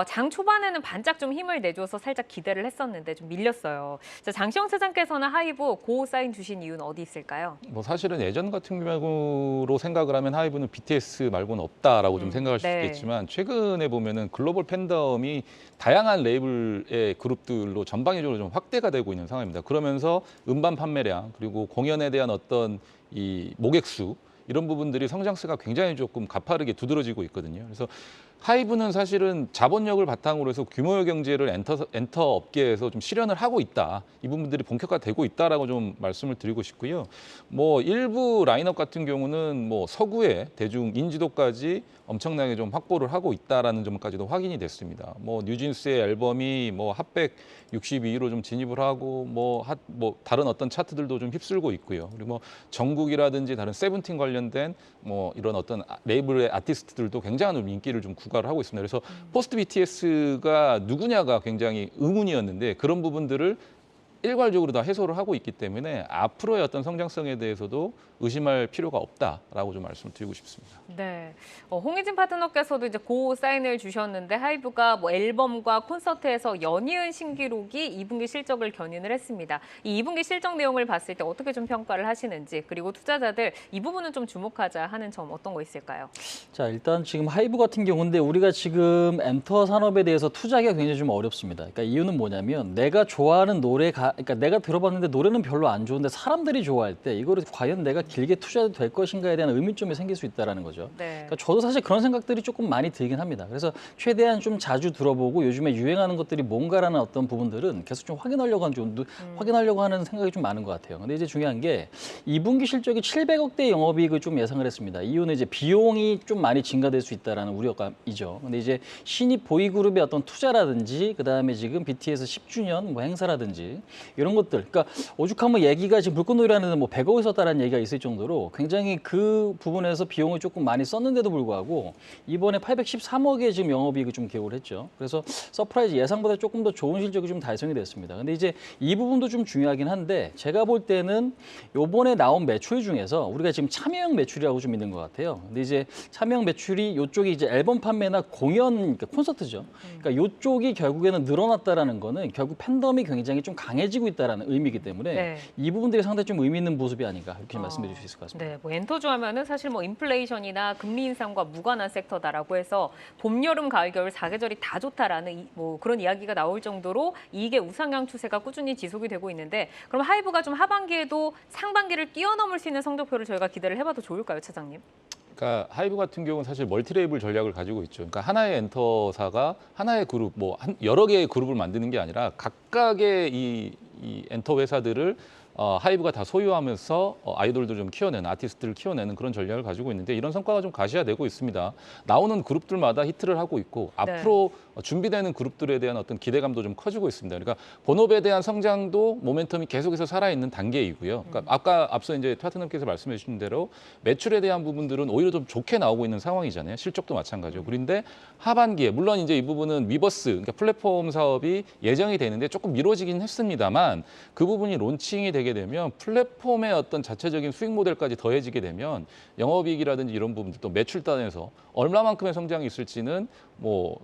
장 초반에는 반짝 좀 힘을 내줘서 살짝 기대를 했었는데 좀 밀렸어요. 자, 장시영 차장께서는 하이브 고 사인 주신 이유는 어디 있을까요? 뭐 사실은 예전 같은 경우로 생각을 하면 하이브는 BTS 말고는 없다라고 좀 생각할 수 네. 있겠지만 최근에 보면은 글로벌 팬덤이 다양한 레이블의 그룹들로 전방위적으로 좀 확대가 되고 있는 상황입니다. 그러면서 음반 판매량 그리고 공연에 대한 어떤 이 모객수 이런 부분들이 성장세가 굉장히 조금 가파르게 두드러지고 있거든요. 그래서 하이브는 사실은 자본력을 바탕으로 해서 규모의 경제를 엔터 업계에서 좀 실현을 하고 있다. 이 부분들이 본격화되고 있다라고 좀 말씀을 드리고 싶고요. 뭐 일부 라인업 같은 경우는 뭐 서구의 대중 인지도까지 엄청나게 좀 확보를 하고 있다라는 점까지도 확인이 됐습니다. 뭐 뉴진스의 앨범이 뭐 핫백 62위로 좀 진입을 하고 뭐 다른 어떤 차트들도 좀 휩쓸고 있고요. 그리고 뭐 정국이라든지 다른 세븐틴 관련된 뭐 이런 어떤 레이블의 아티스트들도 굉장한 인기를 좀 구가를 하고 있습니다. 그래서 포스트 BTS가 누구냐가 굉장히 의문이었는데 그런 부분들을 일괄적으로 다 해소를 하고 있기 때문에 앞으로의 어떤 성장성에 대해서도 의심할 필요가 없다라고 좀 말씀을 드리고 싶습니다. 네, 홍희진 파트너께서도 이제 고 사인을 주셨는데 하이브가 뭐 앨범과 콘서트에서 연이은 신기록이 2분기 실적을 견인을 했습니다. 이 2분기 실적 내용을 봤을 때 어떻게 좀 평가를 하시는지, 그리고 투자자들 이 부분은 좀 주목하자 하는 점 어떤 거 있을까요? 자, 일단 지금 하이브 같은 경우인데 우리가 지금 엔터 산업에 대해서 투자하기가 굉장히 좀 어렵습니다. 그러니까 이유는 뭐냐면 내가 좋아하는 그러니까 내가 들어봤는데 노래는 별로 안 좋은데 사람들이 좋아할 때 이거를 과연 내가 길게 투자해도 될 것인가에 대한 의문점이 생길 수 있다는 거죠. 네. 그러니까 저도 사실 그런 생각들이 조금 많이 들긴 합니다. 그래서 최대한 좀 자주 들어보고 요즘에 유행하는 것들이 뭔가라는 어떤 부분들은 계속 좀 확인하려고 하는 생각이 좀 많은 것 같아요. 근데 이제 중요한 게 2분기 실적이 700억대 영업이익을 좀 예상을 했습니다. 이유는 이제 비용이 좀 많이 증가될 수 있다라는 우려감이죠. 근데 이제 신입 보이그룹의 어떤 투자라든지 그다음에 지금 BTS 10주년 뭐 행사라든지 이런 것들, 그러니까 오죽하면 얘기가 지금 불꽃놀이라는 뭐 100억을 썼다라는 얘기가 있을 정도로 굉장히 그 부분에서 비용을 조금 많이 썼는데도 불구하고 이번에 813억의 지금 영업이익을 좀 기록을 했죠. 그래서 서프라이즈 예상보다 조금 더 좋은 실적이 좀 달성이 됐습니다. 근데 이제 이 부분도 좀 중요하긴 한데 제가 볼 때는 요번에 나온 매출 중에서 우리가 지금 참여형 매출이라고 좀 있는 것 같아요. 근데 이제 참여형 매출이 요쪽이 이제 앨범 판매나 공연, 그러니까 콘서트죠. 그러니까 요쪽이 결국에는 늘어났다라는 거는 결국 팬덤이 굉장히 좀 강해진 강해지고 있다는 의미이기 때문에 네. 이 부분들이 상당히 좀 의미 있는 모습이 아닌가 이렇게 말씀드릴 수 있을 것 같습니다. 네, 뭐 엔터주 하면은 사실 뭐 인플레이션이나 금리 인상과 무관한 섹터다라고 해서 봄, 여름, 가을, 겨울 4계절이 다 좋다라는 뭐 그런 이야기가 나올 정도로 이익의 우상향 추세가 꾸준히 지속이 되고 있는데 그럼 하이브가 좀 하반기에도 상반기를 뛰어넘을 수 있는 성적표를 저희가 기대를 해봐도 좋을까요, 차장님? 그러니까 하이브 같은 경우는 사실 멀티레이블 전략을 가지고 있죠. 그러니까 하나의 엔터사가 하나의 그룹, 여러 개의 그룹을 만드는 게 아니라 각각의 이 엔터 회사들을 하이브가 다 소유하면서 아이돌들 좀 키워내는, 아티스트를 키워내는 그런 전략을 가지고 있는데 이런 성과가 좀 가시화되고 있습니다. 나오는 그룹들마다 히트를 하고 있고 앞으로 준비되는 그룹들에 대한 어떤 기대감도 좀 커지고 있습니다. 그러니까 본업에 대한 성장도 모멘텀이 계속해서 살아있는 단계이고요. 그러니까 아까 앞서 이제 토트넘께서 말씀해 주신 대로 매출에 대한 부분들은 오히려 좀 좋게 나오고 있는 상황이잖아요. 실적도 마찬가지고. 그런데 하반기에 물론 이제 이 부분은 위버스, 그러니까 플랫폼 사업이 예정이 되는데 조금 미뤄지긴 했습니다만 그 부분이 론칭이 되게 되면 플랫폼의 어떤 자체적인 수익 모델까지 더해지게 되면 영업이익이라든지 이런 부분들 또 매출 단에서 얼마만큼의 성장이 있을지는 뭐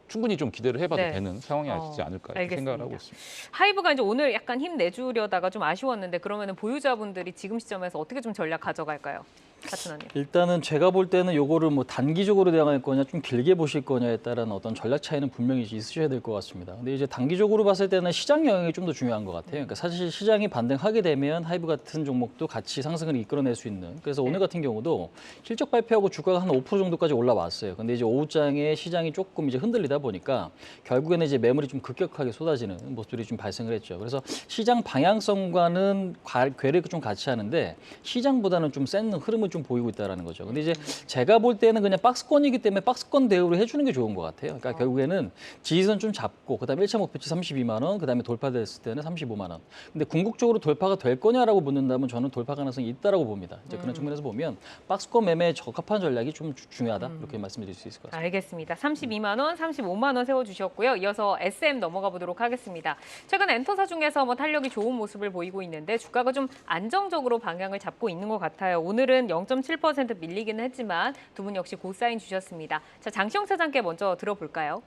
충분히 좀 기대를 해봐도 되는 상황이 아니지 않을까 이렇게 생각을 하고 있습니다. 하이브가 이제 오늘 약간 힘내주려다가 좀 아쉬웠는데 그러면은 보유자분들이 지금 시점에서 어떻게 좀 전략 가져갈까요? 파트너님. 일단은 제가 볼 때는 요거를 뭐 단기적으로 대응할 거냐 좀 길게 보실 거냐에 따른 어떤 전략 차이는 분명히 있으셔야 될 것 같습니다. 근데 이제 단기적으로 봤을 때는 시장 영향이 좀 더 중요한 것 같아요. 그러니까 사실 시장이 반등하게 되면 하이브 같은 종목도 같이 상승을 이끌어낼 수 있는. 그래서 오늘 같은 경우도 실적 발표하고 주가가 한 5% 정도까지 올라왔어요. 근데 이제 오후장에 시장이 조금 이제 흔들리다 보니까 결국에는 이제 매물이 좀 급격하게 쏟아지는 모습들이 좀 발생을 했죠. 그래서 시장 방향성과는 괴를 좀 같이 하는데 시장보다는 좀 센 흐름을 좀 보이고 있다라는 거죠. 근데 이제 제가 볼 때는 그냥 박스권이기 때문에 박스권 대우를 해주는 게 좋은 것 같아요. 그러니까 결국에는 지지선 좀 잡고 그다음에 1차 목표치 32만 원, 그다음에 돌파됐을 때는 35만 원. 근데 궁극적으로 돌파가 될 거냐라고 묻는다면 저는 돌파 가능성이 있다라고 봅니다. 이제 그런 측면에서 보면 박스권 매매에 적합한 전략이 좀 중요하다 이렇게 말씀드릴 수 있을 것 같습니다. 알겠습니다. 32만 원, 35만 원 세워주셨고요. 이어서 SM 넘어가 보도록 하겠습니다. 최근 엔터사 중에서 뭐 탄력이 좋은 모습을 보이고 있는데 주가가 좀 안정적으로 방향을 잡고 있는 것 같아요. 오늘은 0.7% 밀리기는 했지만 두 분 역시 고사인 주셨습니다. 자, 장시영 차장께 먼저 들어볼까요?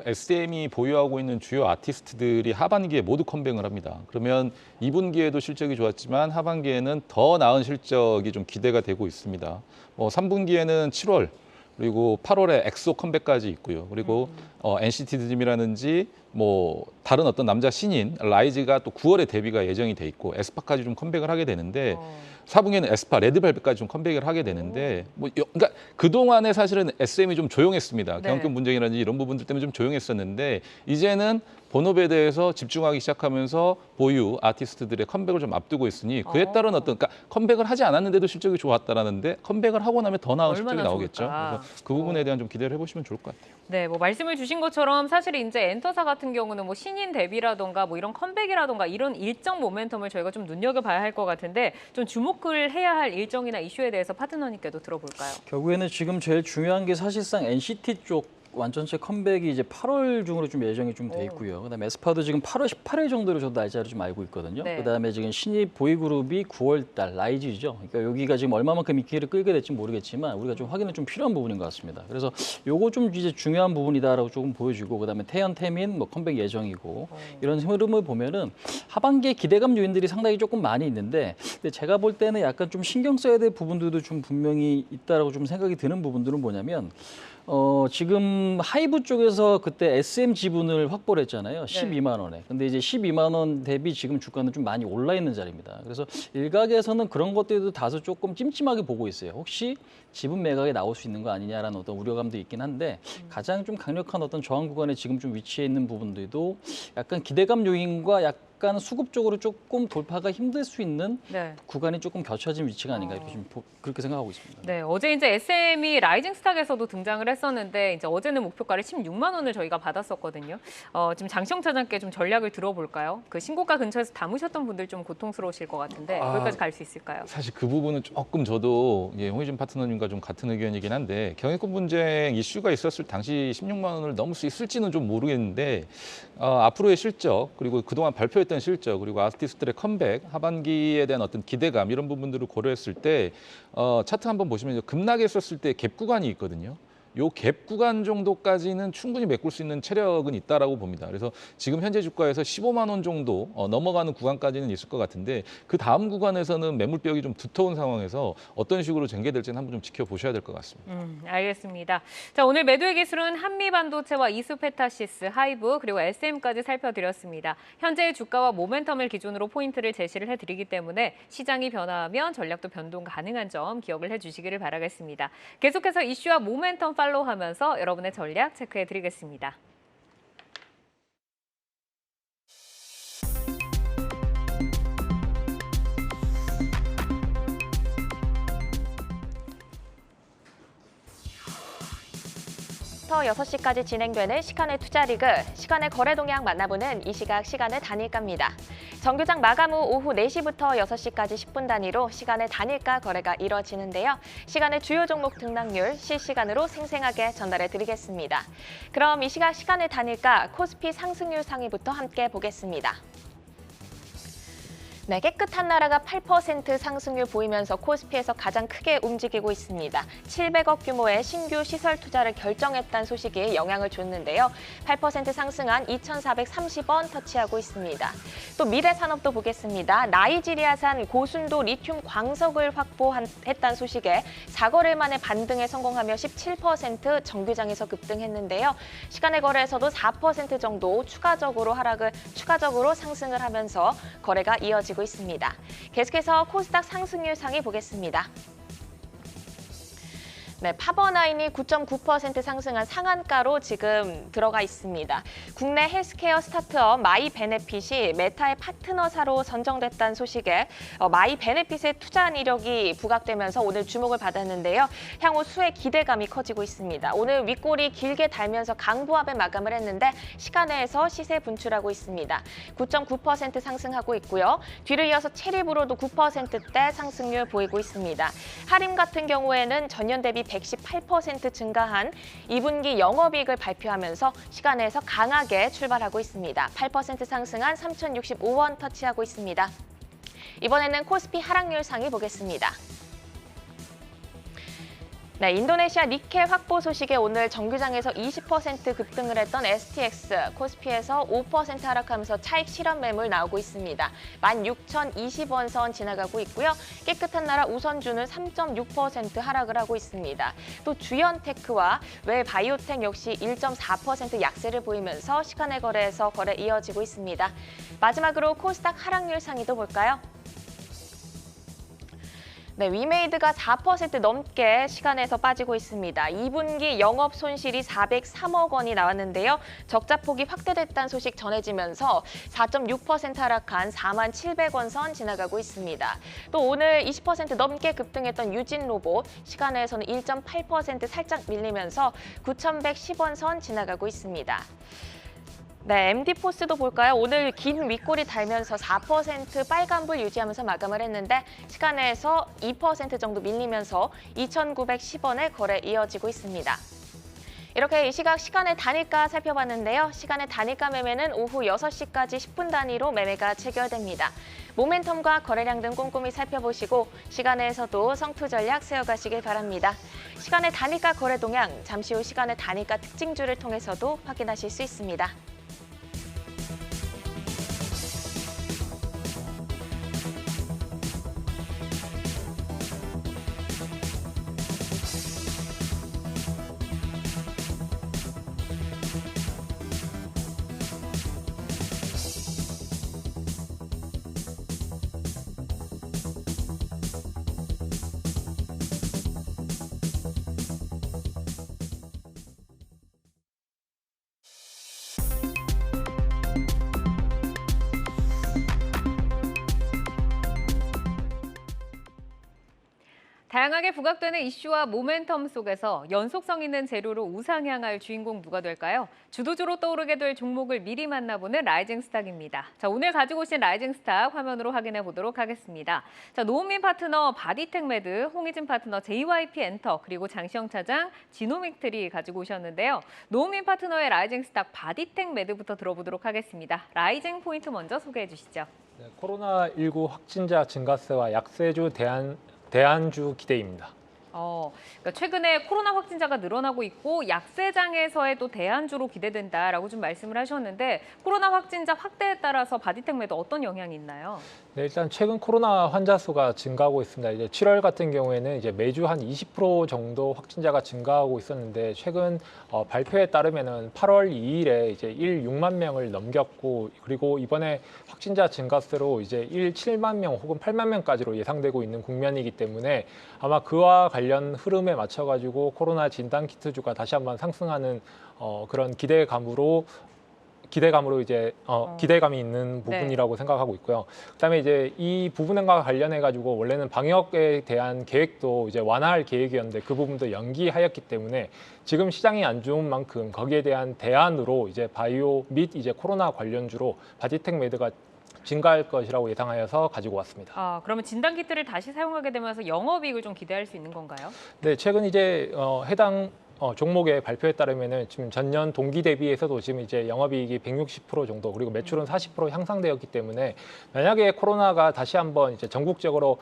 SM이 보유하고 있는 주요 아티스트들이 하반기에 모두 컴백을 합니다. 그러면 2분기에도 실적이 좋았지만 하반기에는 더 나은 실적이 좀 기대가 되고 있습니다. 3분기에는 7월 그리고 8월에 엑소 컴백까지 있고요. 그리고 NCT 드림이라든지 뭐 다른 어떤 남자 신인 라이즈가 또 9월에 데뷔가 예정이 돼 있고 에스파까지 좀 컴백을 하게 되는데 4분기에는 에스파, 레드벨벳까지 좀 컴백을 하게 되는데 그러니까 그동안에 사실은 SM이 좀 조용했습니다. 경영권 분쟁이라든지 이런 부분들 때문에 좀 조용했었는데 이제는 본업에 대해서 집중하기 시작하면서 보유 아티스트들의 컴백을 좀 앞두고 있으니 그에 따른 어떤 그러니까 컴백을 하지 않았는데도 실적이 좋았다라는데 컴백을 하고 나면 더 나은 실적이 나오겠죠. 좋을까? 그래서 그 부분에 대한 좀 기대를 해보시면 좋을 것 같아요. 네, 뭐 말씀을 주신 것처럼 사실 이제 엔터사 같은 경우는 뭐 신인 데뷔라던가 뭐 이런 컴백이라던가 이런 일정 모멘텀을 저희가 좀 눈여겨봐야 할 것 같은데 좀 주목을 해야 할 일정이나 이슈에 대해서 파트너님께도 들어볼까요? 결국에는 지금 제일 중요한 게 사실상 NCT 쪽 완전체 컴백이 이제 8월 중으로 좀 예정이 좀 돼 있고요. 그다음에 에스파도 지금 8월 18일 정도로 저도 날짜를 좀 알고 있거든요. 네. 그다음에 지금 신입 보이그룹이 9월 달 라이즈죠. 그러니까 여기가 지금 얼마만큼 인기를 끌게 될지 모르겠지만 우리가 좀 확인은 좀 필요한 부분인 것 같습니다. 그래서 요거 좀 이제 중요한 부분이다라고 조금 보여주고 그다음에 태연, 태민 뭐 컴백 예정이고 이런 흐름을 보면은 하반기에 기대감 요인들이 상당히 조금 많이 있는데 근데 제가 볼 때는 약간 좀 신경 써야 될 부분들도 좀 분명히 있다라고 좀 생각이 드는 부분들은 뭐냐면 지금 하이브 쪽에서 그때 SM 지분을 확보를 했잖아요. 12만 원에. 근데 이제 12만 원 대비 지금 주가는 좀 많이 올라 있는 자리입니다. 그래서 일각에서는 그런 것들도 다소 조금 찜찜하게 보고 있어요. 혹시 지분 매각에 나올 수 있는 거 아니냐라는 어떤 우려감도 있긴 한데 가장 좀 강력한 어떤 저항 구간에 지금 좀 위치해 있는 부분들도 약간 기대감 요인과 약간 수급적으로 조금 돌파가 힘들 수 있는 구간이 조금 겹쳐진 위치가 아닌가 이렇게 좀 그렇게 생각하고 있습니다. 네, 어제 이제 SM이 라이징 스탁에서도 등장을 했었는데 이제 어제는 목표가를 16만 원을 저희가 받았었거든요. 지금 장시영 차장께 좀 전략을 들어볼까요? 그 신고가 근처에서 담으셨던 분들 좀 고통스러우실 것 같은데 거기까지 갈 수 있을까요? 사실 그 부분은 조금 저도 홍희준 파트너님과 좀 같은 의견이긴 한데 경영권 분쟁 이슈가 있었을 당시 16만 원을 넘을 수 있을지는 좀 모르겠는데 앞으로의 실적 그리고 그동안 발표했던 실적 그리고 아티스트들의 컴백 하반기에 대한 어떤 기대감 이런 부분들을 고려했을 때 차트 한번 보시면 급락했었을 때 갭 구간이 있거든요. 요 갭 구간 정도까지는 충분히 메꿀 수 있는 체력은 있다라고 봅니다. 그래서 지금 현재 주가에서 15만 원 정도 넘어가는 구간까지는 있을 것 같은데 그 다음 구간에서는 매물벽이 좀 두터운 상황에서 어떤 식으로 전개될지는 한번 좀 지켜보셔야 될 것 같습니다. 알겠습니다. 자, 오늘 매도의 기술은 한미반도체와 이수페타시스, 하이브 그리고 SM까지 살펴드렸습니다. 현재의 주가와 모멘텀을 기준으로 포인트를 제시를 해드리기 때문에 시장이 변화하면 전략도 변동 가능한 점 기억을 해주시기를 바라겠습니다. 계속해서 이슈와 모멘텀 팔로우하면서 여러분의 전략 체크해드리겠습니다. 부터 6시까지 진행되는 시간의 투자 리그, 시간의 거래 동향 만나보는 이 시각 시간의 단일가입니다. 정규장 마감 후 오후 4시부터 6시까지 10분 단위로 시간의 단일가 거래가 이뤄지는데요. 시간의 주요 종목 등락률 실시간으로 생생하게 전달해 드리겠습니다. 그럼 이 시각 시간의 단일가 코스피 상승률 상위부터 함께 보겠습니다. 네, 깨끗한 나라가 8% 상승률 보이면서 코스피에서 가장 크게 움직이고 있습니다. 700억 규모의 신규 시설 투자를 결정했다는 소식이 영향을 줬는데요. 8% 상승한 2,430원 터치하고 있습니다. 또 미래산업도 보겠습니다. 나이지리아산 고순도 리튬 광석을 확보했다는 소식에 4거래 만에 반등에 성공하며 17% 정규장에서 급등했는데요. 시간의 거래에서도 4% 정도 추가적으로 상승을 하면서 거래가 이어지고 있습니다. 계속해서 코스닥 상승률 상위 보겠습니다. 네, 파버나인이 9.9% 상승한 상한가로 지금 들어가 있습니다. 국내 헬스케어 스타트업 마이베네핏이 메타의 파트너사로 선정됐다는 소식에 마이베네핏의 투자한 이력이 부각되면서 오늘 주목을 받았는데요. 향후 수혜 기대감이 커지고 있습니다. 오늘 윗골이 길게 달면서 강보합에 마감을 했는데 시간외에서 시세 분출하고 있습니다. 9.9% 상승하고 있고요. 뒤를 이어서 체리브로도 9%대 상승률 보이고 있습니다. 하림 같은 경우에는 전년 대비 118% 증가한 2분기 영업이익을 발표하면서 시간에서 강하게 출발하고 있습니다. 8% 상승한 3,065원 터치하고 있습니다. 이번에는 코스피 하락률 상위 보겠습니다. 네, 인도네시아 니케 확보 소식에 오늘 정규장에서 20% 급등을 했던 STX, 코스피에서 5% 하락하면서 차익 실현 매물 나오고 있습니다. 16,020원 선 지나가고 있고요. 깨끗한 나라 우선주는 3.6% 하락을 하고 있습니다. 또 주연테크와 웰바이오텍 역시 1.4% 약세를 보이면서 시간의 거래에서 거래 이어지고 있습니다. 마지막으로 코스닥 하락률 상위도 볼까요? 네, 위메이드가 4% 넘게 시간에서 빠지고 있습니다. 2분기 영업 손실이 403억 원이 나왔는데요. 적자 폭이 확대됐다는 소식 전해지면서 4.6% 하락한 47,000원 선 지나가고 있습니다. 또 오늘 20% 넘게 급등했던 유진로봇 시간에서는 1.8% 살짝 밀리면서 9,110원 선 지나가고 있습니다. 네, MD포스도 볼까요? 오늘 긴 윗골이 달면서 4% 빨간불 유지하면서 마감을 했는데 시간에서 2% 정도 밀리면서 2,910원의 거래 이어지고 있습니다. 이렇게 이 시각 시간의 단일가 살펴봤는데요. 시간의 단일가 매매는 오후 6시까지 10분 단위로 매매가 체결됩니다. 모멘텀과 거래량 등 꼼꼼히 살펴보시고 시간에서도 성투 전략 세워가시길 바랍니다. 시간의 단일가 거래 동향, 잠시 후 시간의 단일가 특징주를 통해서도 확인하실 수 있습니다. 다양하게 부각되는 이슈와 모멘텀 속에서 연속성 있는 재료로 우상향할 주인공 누가 될까요? 주도주로 떠오르게 될 종목을 미리 만나보는 라이징 스탁입니다. 자, 오늘 가지고 오신 라이징 스탁 화면으로 확인해 보도록 하겠습니다. 자, 노은민 파트너 바디텍 매드, 홍희진 파트너 JYP 엔터, 그리고 장시영 차장 지노믹트리 가지고 오셨는데요. 노은민 파트너의 라이징 스탁 바디텍 매드부터 들어보도록 하겠습니다. 라이징 포인트 먼저 소개해 주시죠. 네, 코로나19 확진자 증가세와 약세주 대안주 기대입니다. 그러니까 최근에 코로나 확진자가 늘어나고 있고 약세장에서의 또 대안주로 기대된다라고 좀 말씀을 하셨는데 코로나 확진자 확대에 따라서 바디텍 매도 어떤 영향이 있나요? 네, 일단 최근 코로나 환자 수가 증가하고 있습니다. 이제 7월 같은 경우에는 이제 매주 한 20% 정도 확진자가 증가하고 있었는데 최근 발표에 따르면은 8월 2일에 이제 6만 명을 넘겼고 그리고 이번에 확진자 증가세로 이제 7만 명 혹은 8만 명까지로 예상되고 있는 국면이기 때문에 아마 그와 관련 흐름에 맞춰가지고 코로나 진단 키트주가 다시 한번 상승하는 그런 기대감이 있는 부분이라고 생각하고 있고요. 그다음에 이제 이 부분과 관련해 가지고 원래는 방역에 대한 계획도 이제 완화할 계획이었는데 그 부분도 연기하였기 때문에 지금 시장이 안 좋은 만큼 거기에 대한 대안으로 이제 바이오 및 이제 코로나 관련주로 바디텍 매드가 증가할 것이라고 예상하여서 가지고 왔습니다. 그러면 진단 키트를 다시 사용하게 되면서 영업이익을 좀 기대할 수 있는 건가요? 네, 최근 이제 해당 종목의 발표에 따르면은 지금 전년 동기 대비해서도 지금 이제 영업이익이 160% 정도 그리고 매출은 40% 향상되었기 때문에 만약에 코로나가 다시 한번 이제 전국적으로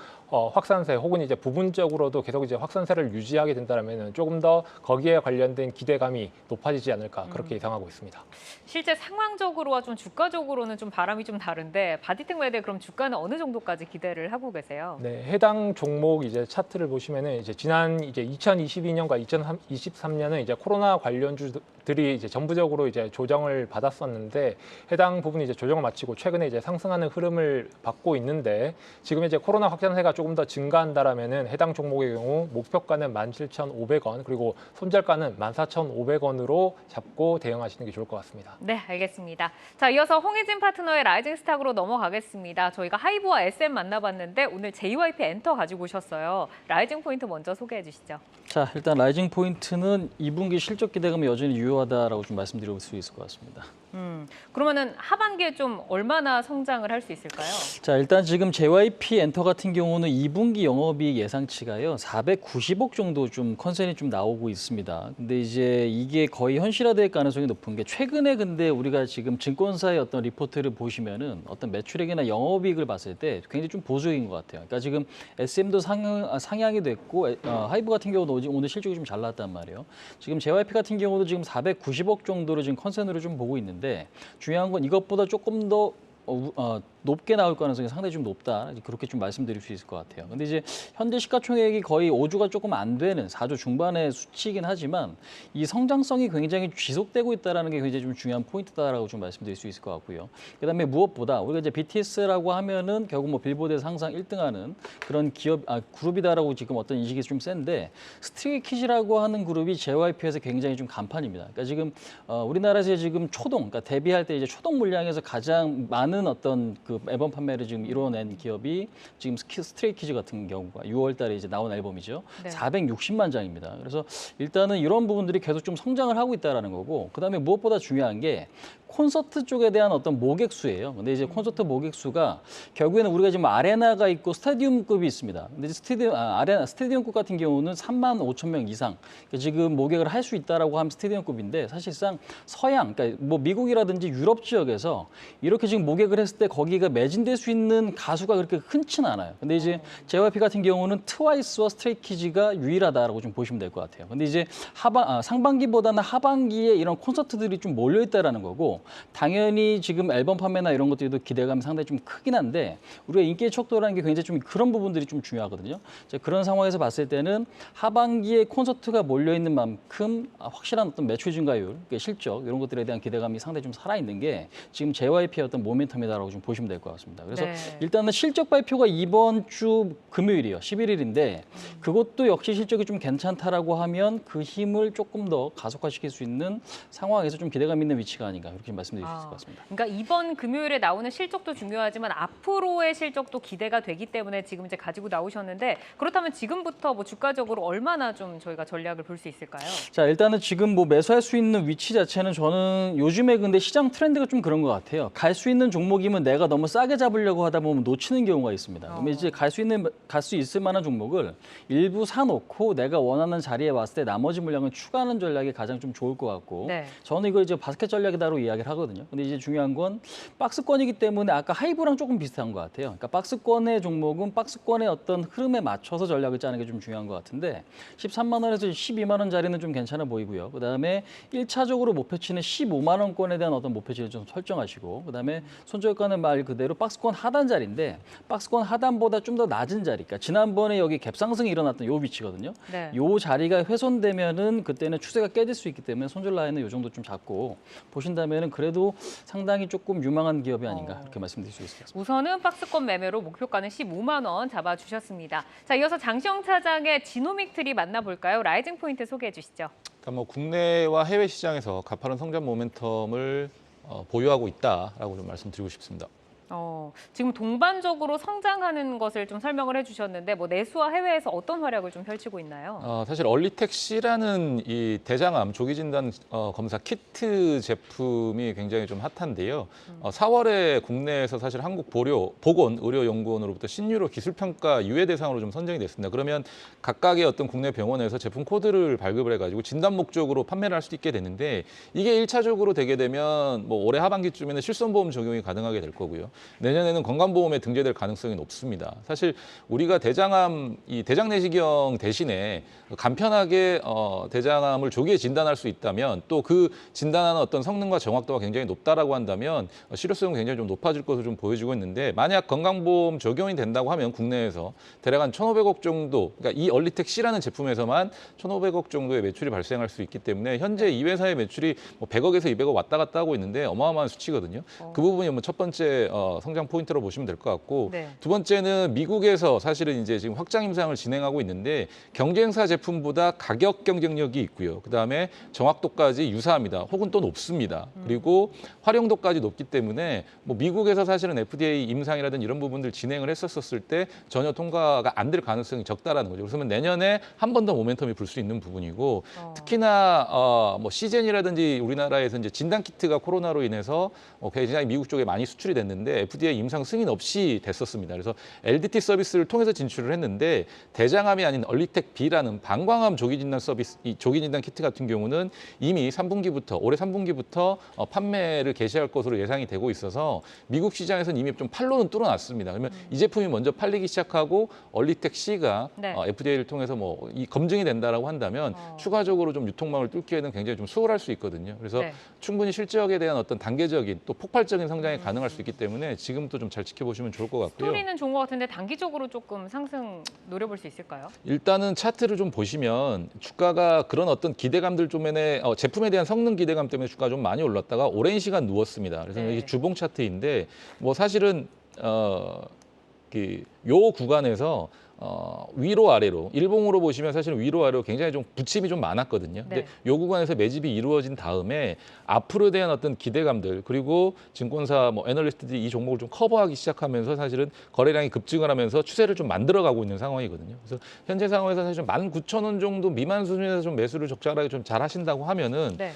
확산세 혹은 이제 부분적으로도 계속 이제 확산세를 유지하게 된다면은 조금 더 거기에 관련된 기대감이 높아지지 않을까 그렇게 예상하고 있습니다. 실제 상황적으로와 좀 주가적으로는 좀 바람이 좀 다른데 바디텍 매드의 그럼 주가는 어느 정도까지 기대를 하고 계세요? 네, 해당 종목 이제 차트를 보시면은 이제 지난 이제 2022년과 2023년은 이제 코로나 관련주들이 이제 전부적으로 이제 조정을 받았었는데 해당 부분이 이제 조정을 마치고 최근에 이제 상승하는 흐름을 받고 있는데 지금 이제 코로나 확산세가 조금 더 증가한다라면은 해당 종목의 경우 목표가는 17,500원 그리고 손절가는 14,500원으로 잡고 대응하시는 게 좋을 것 같습니다. 네, 알겠습니다. 자, 이어서 홍희진 파트너의 라이징 스탁으로 넘어가겠습니다. 저희가 하이브와 SM 만나봤는데 오늘 JYP 엔터 가지고 오셨어요. 라이징 포인트 먼저 소개해 주시죠. 자, 일단 라이징 포인트는 2분기 실적 기대감이 여전히 유효하다라고 좀 말씀드릴 수 있을 것 같습니다. 그러면은 하반기에 좀 얼마나 성장을 할 수 있을까요? 자, 일단 지금 JYP 엔터 같은 경우는 2분기 영업이익 예상치가요 490억 정도 좀 컨센이 좀 나오고 있습니다. 근데 이제 이게 거의 현실화될 가능성이 높은 게 최근에 근데 우리가 지금 증권사의 어떤 리포트를 보시면은 어떤 매출액이나 영업이익을 봤을 때 굉장히 좀 보수적인 것 같아요. 그러니까 지금 SM도 상향이 됐고 하이브 같은 경우도 오늘 실적이 좀 잘 나왔단 말이에요. 지금 JYP 같은 경우도 지금 490억 정도로 지금 컨센으로 좀 보고 있는데 중요한 건 이것보다 조금 더 높게 나올 가능성이 상당히 좀 높다. 그렇게 좀 말씀드릴 수 있을 것 같아요. 근데 이제 현재 시가총액이 거의 5조가 조금 안 되는 4조 중반의 수치이긴 하지만 이 성장성이 굉장히 지속되고 있다는 게 굉장히 좀 중요한 포인트다라고 좀 말씀드릴 수 있을 것 같고요. 그다음에 무엇보다 우리가 이제 BTS라고 하면은 결국 뭐 빌보드에서 항상 1등하는 그런 그룹이다라고 지금 어떤 인식이 좀 센데 스트레이키즈라고 하는 그룹이 JYP에서 굉장히 좀 간판입니다. 그러니까 지금 우리나라에서 지금 초동, 그러니까 데뷔할 때 이제 초동 물량에서 가장 많은 어떤 그 앨범 판매를 지금 이뤄낸 기업이 지금 스트레이키즈 같은 경우가 6월달에 이제 나온 앨범이죠. 네. 460만 장입니다. 그래서 일단은 이런 부분들이 계속 좀 성장을 하고 있다라는 거고, 그다음에 무엇보다 중요한 게 콘서트 쪽에 대한 어떤 모객 수예요. 근데 이제 콘서트 모객 수가 결국에는 우리가 지금 아레나가 있고 스타디움급이 있습니다. 근데 이제 스타디움급 같은 경우는 3만 5천 명 이상 지금 모객을 할 수 있다라고 하면 스타디움급인데 사실상 서양, 그러니까 뭐 미국이라든지 유럽 지역에서 이렇게 지금 모객을 했을 때 거기가 매진될 수 있는 가수가 그렇게 흔치는 않아요. 근데 이제 JYP 같은 경우는 트와이스와 스트레이키즈가 유일하다라고 좀 보시면 될 것 같아요. 근데 이제 상반기보다는 하반기에 이런 콘서트들이 좀 몰려 있다라는 거고, 당연히 지금 앨범 판매나 이런 것들도 기대감이 상당히 좀 크긴 한데 우리가 인기의 척도라는 게 굉장히 좀 그런 부분들이 좀 중요하거든요. 그런 상황에서 봤을 때는 하반기에 콘서트가 몰려 있는 만큼 확실한 어떤 매출 증가율, 실적 이런 것들에 대한 기대감이 상당히 좀 살아 있는 게 지금 JYP의 어떤 모멘텀이다라고 좀 보시면 될 것 같습니다. 그래서 네. 일단은 실적 발표가 이번 주 금요일이요, 11일인데 그것도 역시 실적이 좀 괜찮다라고 하면 그 힘을 조금 더 가속화시킬 수 있는 상황에서 좀 기대감 있는 위치가 아닌가 이렇게 말씀드릴 수 있을 것 같습니다. 그러니까 이번 금요일에 나오는 실적도 중요하지만 앞으로의 실적도 기대가 되기 때문에 지금 이제 가지고 나오셨는데, 그렇다면 지금부터 뭐 주가적으로 얼마나 좀 저희가 전략을 볼 수 있을까요? 자, 일단은 지금 뭐 매수할 수 있는 위치 자체는 저는 요즘에 근데 시장 트렌드가 좀 그런 것 같아요. 갈 수 있는 종목 종목이면 내가 너무 싸게 잡으려고 하다 보면 놓치는 경우가 있습니다. 그러면 이제 갈 수 있을 만한 종목을 일부 사놓고 내가 원하는 자리에 왔을 때 나머지 물량을 추가하는 전략이 가장 좀 좋을 것 같고 네. 저는 이걸 이제 바스켓 전략이다로 이야기를 하거든요. 근데 이제 중요한 건 박스권이기 때문에 아까 하이브랑 조금 비슷한 것 같아요. 그러니까 박스권의 종목은 박스권의 어떤 흐름에 맞춰서 전략을 짜는 게 좀 중요한 것 같은데 13만 원에서 12만 원 자리는 좀 괜찮아 보이고요. 그다음에 1차적으로 목표치는 15만 원권에 대한 어떤 목표치를 좀 설정하시고 그다음에 손절가는 말 그대로 박스권 하단 자리인데 박스권 하단보다 좀 더 낮은 자리. 그러니까 지난번에 여기 갭상승이 일어났던 요 위치거든요. 네. 요 자리가 훼손되면은 그때는 추세가 깨질 수 있기 때문에 손절 라인은 요 정도 좀 잡고 보신다면은 그래도 상당히 조금 유망한 기업이 아닌가 이렇게 말씀드릴 수 있을 것 같습니다. 우선은 박스권 매매로 목표가는 15만 원 잡아주셨습니다. 자, 이어서 장시영 차장의 지노믹 트리 만나볼까요? 라이징 포인트 소개해 주시죠. 그러니까 뭐 국내와 해외 시장에서 가파른 성장 모멘텀을 보유하고 있다라고 좀 말씀드리고 싶습니다. 지금 동반적으로 성장하는 것을 좀 설명을 해주셨는데 뭐 내수와 해외에서 어떤 활약을 좀 펼치고 있나요? 사실 얼리텍C라는 이 대장암 조기 진단 검사 키트 제품이 굉장히 좀 핫한데요. 4월에 국내에서 사실 한국보건의료연구원으로부터 신유로 기술평가 유예 대상으로 좀 선정이 됐습니다. 그러면 각각의 어떤 국내 병원에서 제품 코드를 발급을 해가지고 진단 목적으로 판매를 할 수도 있게 되는데 이게 1차적으로 되게 되면 뭐 올해 하반기쯤에는 실손보험 적용이 가능하게 될 거고요. 내년에는 건강보험에 등재될 가능성이 높습니다. 사실 우리가 대장암, 이 대장내시경 대신에 간편하게 대장암을 조기에 진단할 수 있다면 또 그 진단하는 어떤 성능과 정확도가 굉장히 높다라고 한다면 실효성은 굉장히 좀 높아질 것으로 좀 보여지고 있는데 만약 건강보험 적용이 된다고 하면 국내에서 대략 한 1,500억 정도, 그러니까 이 얼리텍C라는 제품에서만 1,500억 정도의 매출이 발생할 수 있기 때문에 현재 이 회사의 매출이 뭐 100억에서 200억 왔다 갔다 하고 있는데 어마어마한 수치거든요. 그 부분이 뭐 첫 번째 성장 포인트로 보시면 될 것 같고 네. 두 번째는 미국에서 사실은 이제 지금 확장 임상을 진행하고 있는데 경쟁사 제품보다 가격 경쟁력이 있고요. 그다음에 정확도까지 유사합니다. 혹은 또 높습니다. 그리고 활용도까지 높기 때문에 뭐 미국에서 사실은 FDA 임상이라든지 이런 부분들 진행을 했었을 때 전혀 통과가 안 될 가능성이 적다라는 거죠. 그래서 내년에 한 번 더 모멘텀이 불 수 있는 부분이고 특히나 뭐 시젠이라든지 우리나라에서 이제 진단 키트가 코로나로 인해서 굉장히 미국 쪽에 많이 수출이 됐는데 FDA 임상 승인 없이 됐었습니다. 그래서 LDT 서비스를 통해서 진출을 했는데 대장암이 아닌 얼리텍B라는 방광암 조기 진단 서비스, 이 조기 진단 키트 같은 경우는 이미 올해 3분기부터 판매를 개시할 것으로 예상이 되고 있어서 미국 시장에서는 이미 좀 판로는 뚫어놨습니다. 그러면 이 제품이 먼저 팔리기 시작하고 얼리텍C가 네. FDA를 통해서 뭐 이 검증이 된다라고 한다면 추가적으로 좀 유통망을 뚫기에는 굉장히 좀 수월할 수 있거든요. 그래서 네. 충분히 실적에 대한 어떤 단계적인 또 폭발적인 성장이 가능할 수 있기 때문에 지금부터 좀 잘 지켜보시면 좋을 것 같고요. 스토리는 좋은 것 같은데 단기적으로 조금 상승 노려볼 수 있을까요? 일단은 차트를 좀 보시면 주가가 그런 어떤 기대감들 때문에 제품에 대한 성능 기대감 때문에 주가가 좀 많이 올랐다가 오랜 시간 누웠습니다. 그래서 네. 이게 주봉 차트인데 뭐 사실은 요 구간에서 위로 아래로 일봉으로 보시면 사실 위로 아래로 굉장히 좀 부침이 좀 많았거든요. 근데 네. 요 구간에서 매집이 이루어진 다음에 앞으로에 대한 어떤 기대감들 그리고 증권사 뭐 애널리스트들이 이 종목을 좀 커버하기 시작하면서 사실은 거래량이 급증을 하면서 추세를 좀 만들어가고 있는 상황이거든요. 그래서 현재 상황에서 사실 19,000원 정도 미만 수준에서 좀 매수를 적절하게 좀 잘 하신다고 하면은 네.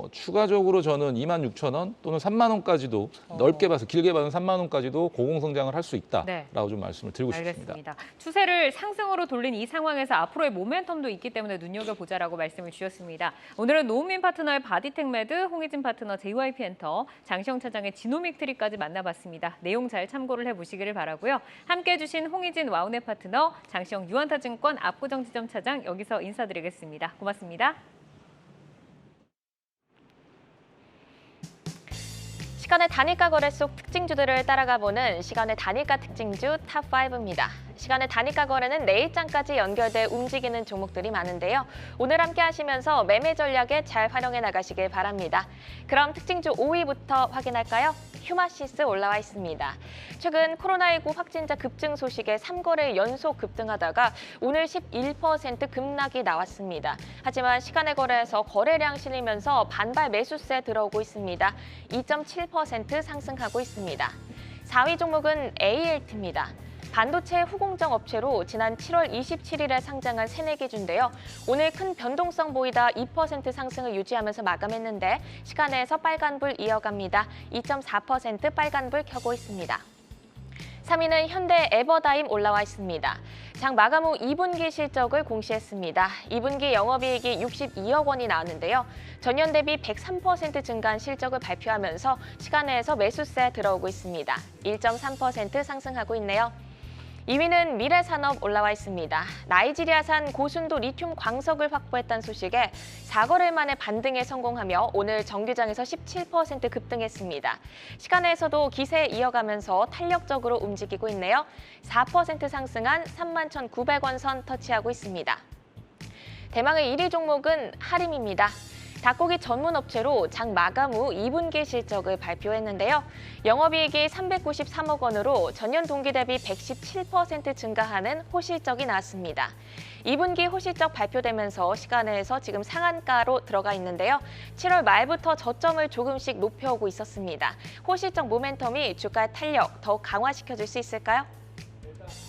추가적으로 저는 26,000원 또는 3만 원까지도 넓게 봐서 길게 봐서 3만 원까지도 고공성장을 할 수 있다라고 네. 좀 말씀을 드리고 싶습니다. 알겠습니다. 추세를 상승으로 돌린 이 상황에서 앞으로의 모멘텀도 있기 때문에 눈여겨보자라고 말씀을 주셨습니다. 오늘은 노은민 파트너의 바디텍메드, 홍희진 파트너 JYP엔터, 장시영 차장의 지노믹 트리까지 만나봤습니다. 내용 잘 참고를 해보시기를 바라고요. 함께해 주신 홍희진 와우넷 파트너, 장시영 유한타증권 압구정지점 차장 여기서 인사드리겠습니다. 고맙습니다. 시간의 단일가 거래 속 특징주들을 따라가 보는 시간의 단일가 특징주 탑5입니다. 시간의 단일가 거래는 내일장까지 연결돼 움직이는 종목들이 많은데요. 오늘 함께 하시면서 매매 전략에 잘 활용해 나가시길 바랍니다. 그럼 특징주 5위부터 확인할까요? 휴마시스 올라와 있습니다. 최근 코로나19 확진자 급증 소식에 3거래일 연속 급등하다가 오늘 11% 급락이 나왔습니다. 하지만 시간의 거래에서 거래량 실리면서 반발 매수세 들어오고 있습니다. 2.7% 상승하고 있습니다. 4위 종목은 ALT입니다. 반도체 후공정 업체로 지난 7월 27일에 상장한 새내기주인데요. 오늘 큰 변동성 보이다 2% 상승을 유지하면서 마감했는데 시간에서 빨간불 이어갑니다. 2.4% 빨간불 켜고 있습니다. 3위는 현대 에버다임 올라와 있습니다. 장 마감 후 2분기 실적을 공시했습니다. 2분기 영업이익이 62억 원이 나왔는데요. 전년 대비 103% 증가한 실적을 발표하면서 시간에서 매수세 들어오고 있습니다. 1.3% 상승하고 있네요. 2위는 미래산업 올라와 있습니다. 나이지리아산 고순도 리튬 광석을 확보했다는 소식에 4거래일 만에 반등에 성공하며 오늘 정규장에서 17% 급등했습니다. 시간에서도 기세 이어가면서 탄력적으로 움직이고 있네요. 4% 상승한 31,900원 선 터치하고 있습니다. 대망의 1위 종목은 하림입니다. 닭고기 전문 업체로 장 마감 후 2분기 실적을 발표했는데요. 영업이익이 393억 원으로 전년 동기 대비 117% 증가하는 호실적이 나왔습니다. 2분기 호실적 발표되면서 시간에서 지금 상한가로 들어가 있는데요. 7월 말부터 저점을 조금씩 높여오고 있었습니다. 호실적 모멘텀이 주가의 탄력 더욱 강화시켜줄 수 있을까요?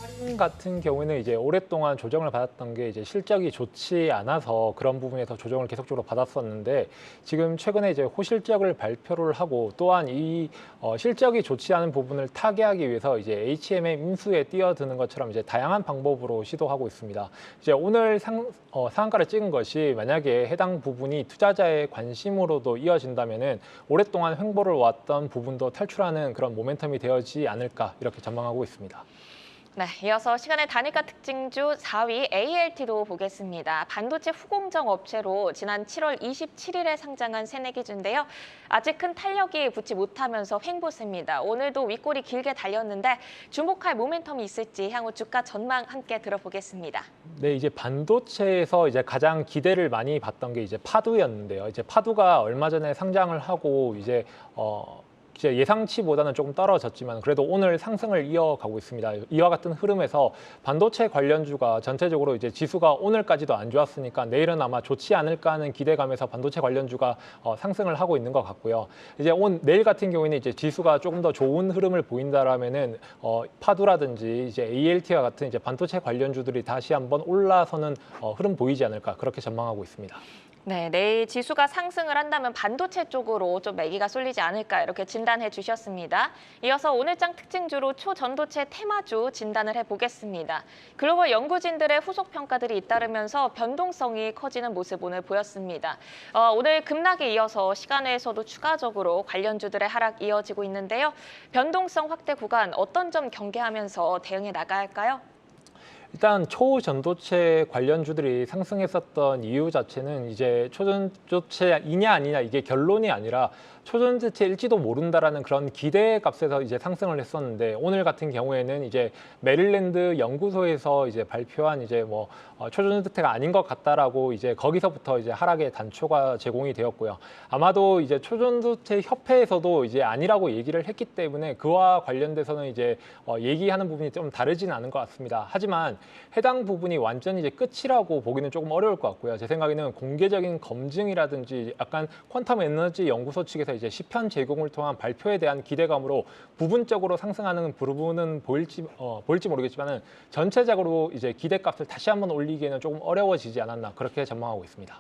하림 같은 경우에는 이제 오랫동안 조정을 받았던 게 이제 실적이 좋지 않아서 그런 부분에서 조정을 계속적으로 받았었는데 지금 최근에 이제 호실적을 발표를 하고 또한 이 실적이 좋지 않은 부분을 타개하기 위해서 이제 HMM 인수에 뛰어드는 것처럼 이제 다양한 방법으로 시도하고 있습니다. 이제 오늘 상한가를 찍은 것이 만약에 해당 부분이 투자자의 관심으로도 이어진다면은 오랫동안 횡보를 왔던 부분도 탈출하는 그런 모멘텀이 되어지지 않을까 이렇게 전망하고 있습니다. 네, 이어서 시간의 단일가 특징주 4위 ALT도 보겠습니다. 반도체 후공정 업체로 지난 7월 27일에 상장한 새내기주인데요. 아직 큰 탄력이 붙지 못하면서 횡보세입니다. 오늘도 윗골이 길게 달렸는데 주목할 모멘텀이 있을지 향후 주가 전망 함께 들어보겠습니다. 네, 이제 반도체에서 이제 가장 기대를 많이 받던 게 이제 파두였는데요. 이제 파두가 얼마 전에 상장을 하고 이제 예상치보다는 조금 떨어졌지만 그래도 오늘 상승을 이어가고 있습니다. 이와 같은 흐름에서 반도체 관련주가 전체적으로 이제 지수가 오늘까지도 안 좋았으니까 내일은 아마 좋지 않을까 하는 기대감에서 반도체 관련주가 상승을 하고 있는 것 같고요. 이제 내일 같은 경우에는 이제 지수가 조금 더 좋은 흐름을 보인다라면은 파두라든지 이제 ALT와 같은 이제 반도체 관련주들이 다시 한번 올라서는 흐름 보이지 않을까 그렇게 전망하고 있습니다. 네, 내일 지수가 상승을 한다면 반도체 쪽으로 좀 매기가 쏠리지 않을까 이렇게 진단해 주셨습니다. 이어서 오늘장 특징주로 초전도체 테마주 진단을 해보겠습니다. 글로벌 연구진들의 후속 평가들이 잇따르면서 변동성이 커지는 모습 오늘 보였습니다. 오늘 급락에 이어서 시간외에서도 추가적으로 관련주들의 하락 이어지고 있는데요. 변동성 확대 구간 어떤 점 경계하면서 대응해 나가야 할까요? 일단 초전도체 관련주들이 상승했었던 이유 자체는 이제 초전도체이냐 아니냐 이게 결론이 아니라 초전도체일지도 모른다라는 그런 기대 값에서 이제 상승을 했었는데 오늘 같은 경우에는 이제 메릴랜드 연구소에서 이제 발표한 이제 초전도체가 아닌 것 같다라고 이제 거기서부터 이제 하락의 단초가 제공이 되었고요. 아마도 이제 초전도체 협회에서도 이제 아니라고 얘기를 했기 때문에 그와 관련돼서는 이제 얘기하는 부분이 좀 다르지는 않은 것 같습니다. 하지만 해당 부분이 완전히 이제 끝이라고 보기는 조금 어려울 것 같고요. 제 생각에는 공개적인 검증이라든지 약간 퀀텀 에너지 연구소 측에서 이제 시편 제공을 통한 발표에 대한 기대감으로 부분적으로 상승하는 부분은 보일지 모르겠지만은 전체적으로 이제 기대값을 다시 한번 올리기에는 조금 어려워지지 않았나 그렇게 전망하고 있습니다.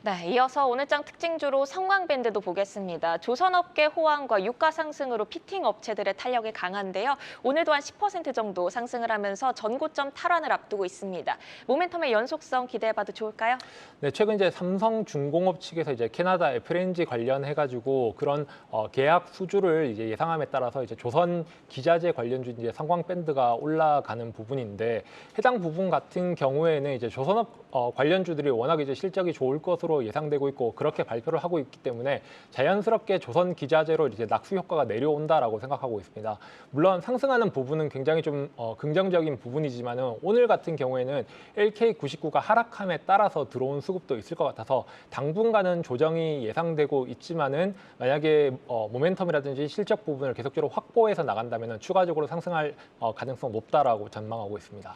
네, 이어서 오늘장 특징주로 성광밴드도 보겠습니다. 조선업계 호황과 유가 상승으로 피팅 업체들의 탄력이 강한데요. 오늘도 한 10% 정도 상승을 하면서 전고점 탈환을 앞두고 있습니다. 모멘텀의 연속성 기대해봐도 좋을까요? 네, 최근 이제 삼성중공업 측에서 이제 캐나다 FLNG 관련해가지고 그런 계약 수주를 이제 예상함에 따라서 이제 조선 기자재 관련주 이제 성광밴드가 올라가는 부분인데 해당 부분 같은 경우에는 이제 조선업 관련주들이 워낙 이제 실적이 좋을 것으로 예상되고 있고 그렇게 발표를 하고 있기 때문에 자연스럽게 조선 기자재로 이제 낙수 효과가 내려온다라고 생각하고 있습니다. 물론 상승하는 부분은 굉장히 좀 긍정적인 부분이지만은 오늘 같은 경우에는 LK99가 하락함에 따라서 들어온 수급도 있을 것 같아서 당분간은 조정이 예상되고 있지만은 만약에 모멘텀이라든지 실적 부분을 계속적으로 확보해서 나간다면은 추가적으로 상승할 가능성 높다라고 전망하고 있습니다.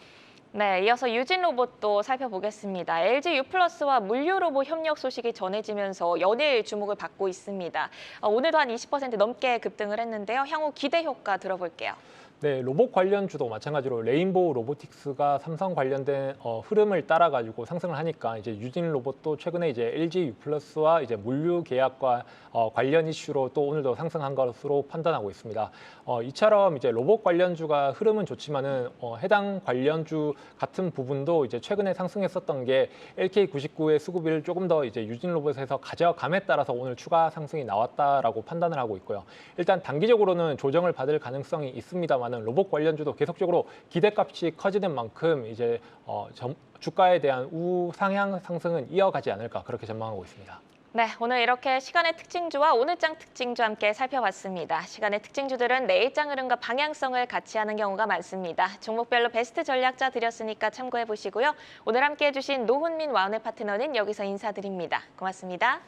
네, 이어서 유진 로봇도 살펴보겠습니다. LG U+와 물류 로봇 협력 소식이 전해지면서 연일 주목을 받고 있습니다. 오늘도 한 20% 넘게 급등을 했는데요. 향후 기대 효과 들어볼게요. 네, 로봇 관련주도 마찬가지로 레인보우 로보틱스가 삼성 관련된 흐름을 따라가지고 상승을 하니까 이제 유진 로봇도 최근에 이제 LG U+와 이제 물류 계약과 관련 이슈로 또 오늘도 상승한 것으로 판단하고 있습니다. 이처럼 이제 로봇 관련주가 흐름은 좋지만은 해당 관련주 같은 부분도 이제 최근에 상승했었던 게 LK99의 수급을 조금 더 이제 유진 로봇에서 가져감에 따라서 오늘 추가 상승이 나왔다라고 판단을 하고 있고요. 일단 단기적으로는 조정을 받을 가능성이 있습니다만. 로봇 관련주도 계속적으로 기대값이 커지는 만큼 이제 주가에 대한 우상향 상승은 이어가지 않을까 그렇게 전망하고 있습니다. 네, 오늘 이렇게 시간의 특징주와 오늘장 특징주 함께 살펴봤습니다. 시간의 특징주들은 내일장 흐름과 방향성을 같이 하는 경우가 많습니다. 종목별로 베스트 전략자 드렸으니까 참고해 보시고요. 오늘 함께해 주신 노훈민 와운의 파트너는 여기서 인사드립니다. 고맙습니다.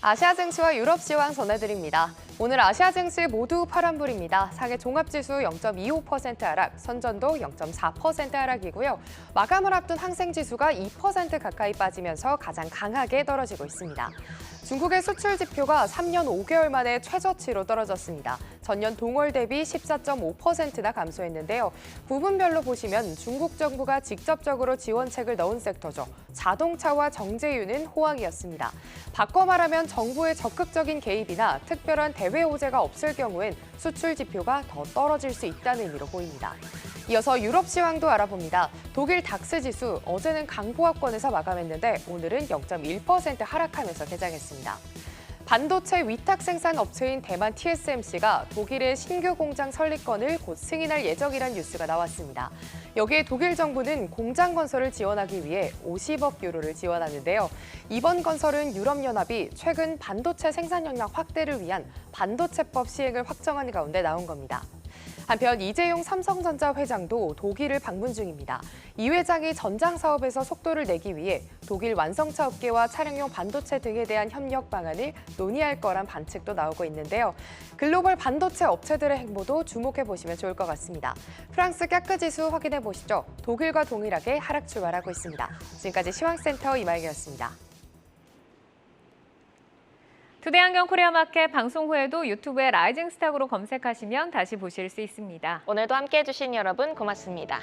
아시아 증시와 유럽 시황 전해드립니다. 오늘 아시아 증시 모두 파란불입니다. 상해 종합지수 0.25% 하락, 선전도 0.4% 하락이고요. 마감을 앞둔 항생지수가 2% 가까이 빠지면서 가장 강하게 떨어지고 있습니다. 중국의 수출 지표가 3년 5개월 만에 최저치로 떨어졌습니다. 전년 동월 대비 14.5%나 감소했는데요. 부분별로 보시면 중국 정부가 직접적으로 지원책을 넣은 섹터죠. 자동차와 정제유는 호황이었습니다. 바꿔 말하면 정부의 적극적인 개입이나 특별한 대외 호재가 없을 경우엔 수출 지표가 더 떨어질 수 있다는 의미로 보입니다. 이어서 유럽 시황도 알아봅니다. 독일 닥스 지수 어제는 강보합권에서 마감했는데 오늘은 0.1% 하락하면서 개장했습니다. 반도체 위탁 생산 업체인 대만 TSMC가 독일의 신규 공장 설립건을 곧 승인할 예정이란 뉴스가 나왔습니다. 여기에 독일 정부는 공장 건설을 지원하기 위해 50억 유로를 지원하는데요. 이번 건설은 유럽연합이 최근 반도체 생산 역량 확대를 위한 반도체법 시행을 확정한 가운데 나온 겁니다. 한편 이재용 삼성전자 회장도 독일을 방문 중입니다. 이 회장이 전장 사업에서 속도를 내기 위해 독일 완성차 업계와 차량용 반도체 등에 대한 협력 방안을 논의할 거란 관측도 나오고 있는데요. 글로벌 반도체 업체들의 행보도 주목해 보시면 좋을 것 같습니다. 프랑스 까크 지수 확인해 보시죠. 독일과 동일하게 하락 출발하고 있습니다. 지금까지 시황센터 이마영이었습니다. 투데이 안경 코리아 마켓 방송 후에도 유튜브에 라이징 스탁으로 검색하시면 다시 보실 수 있습니다. 오늘도 함께해 주신 여러분 고맙습니다.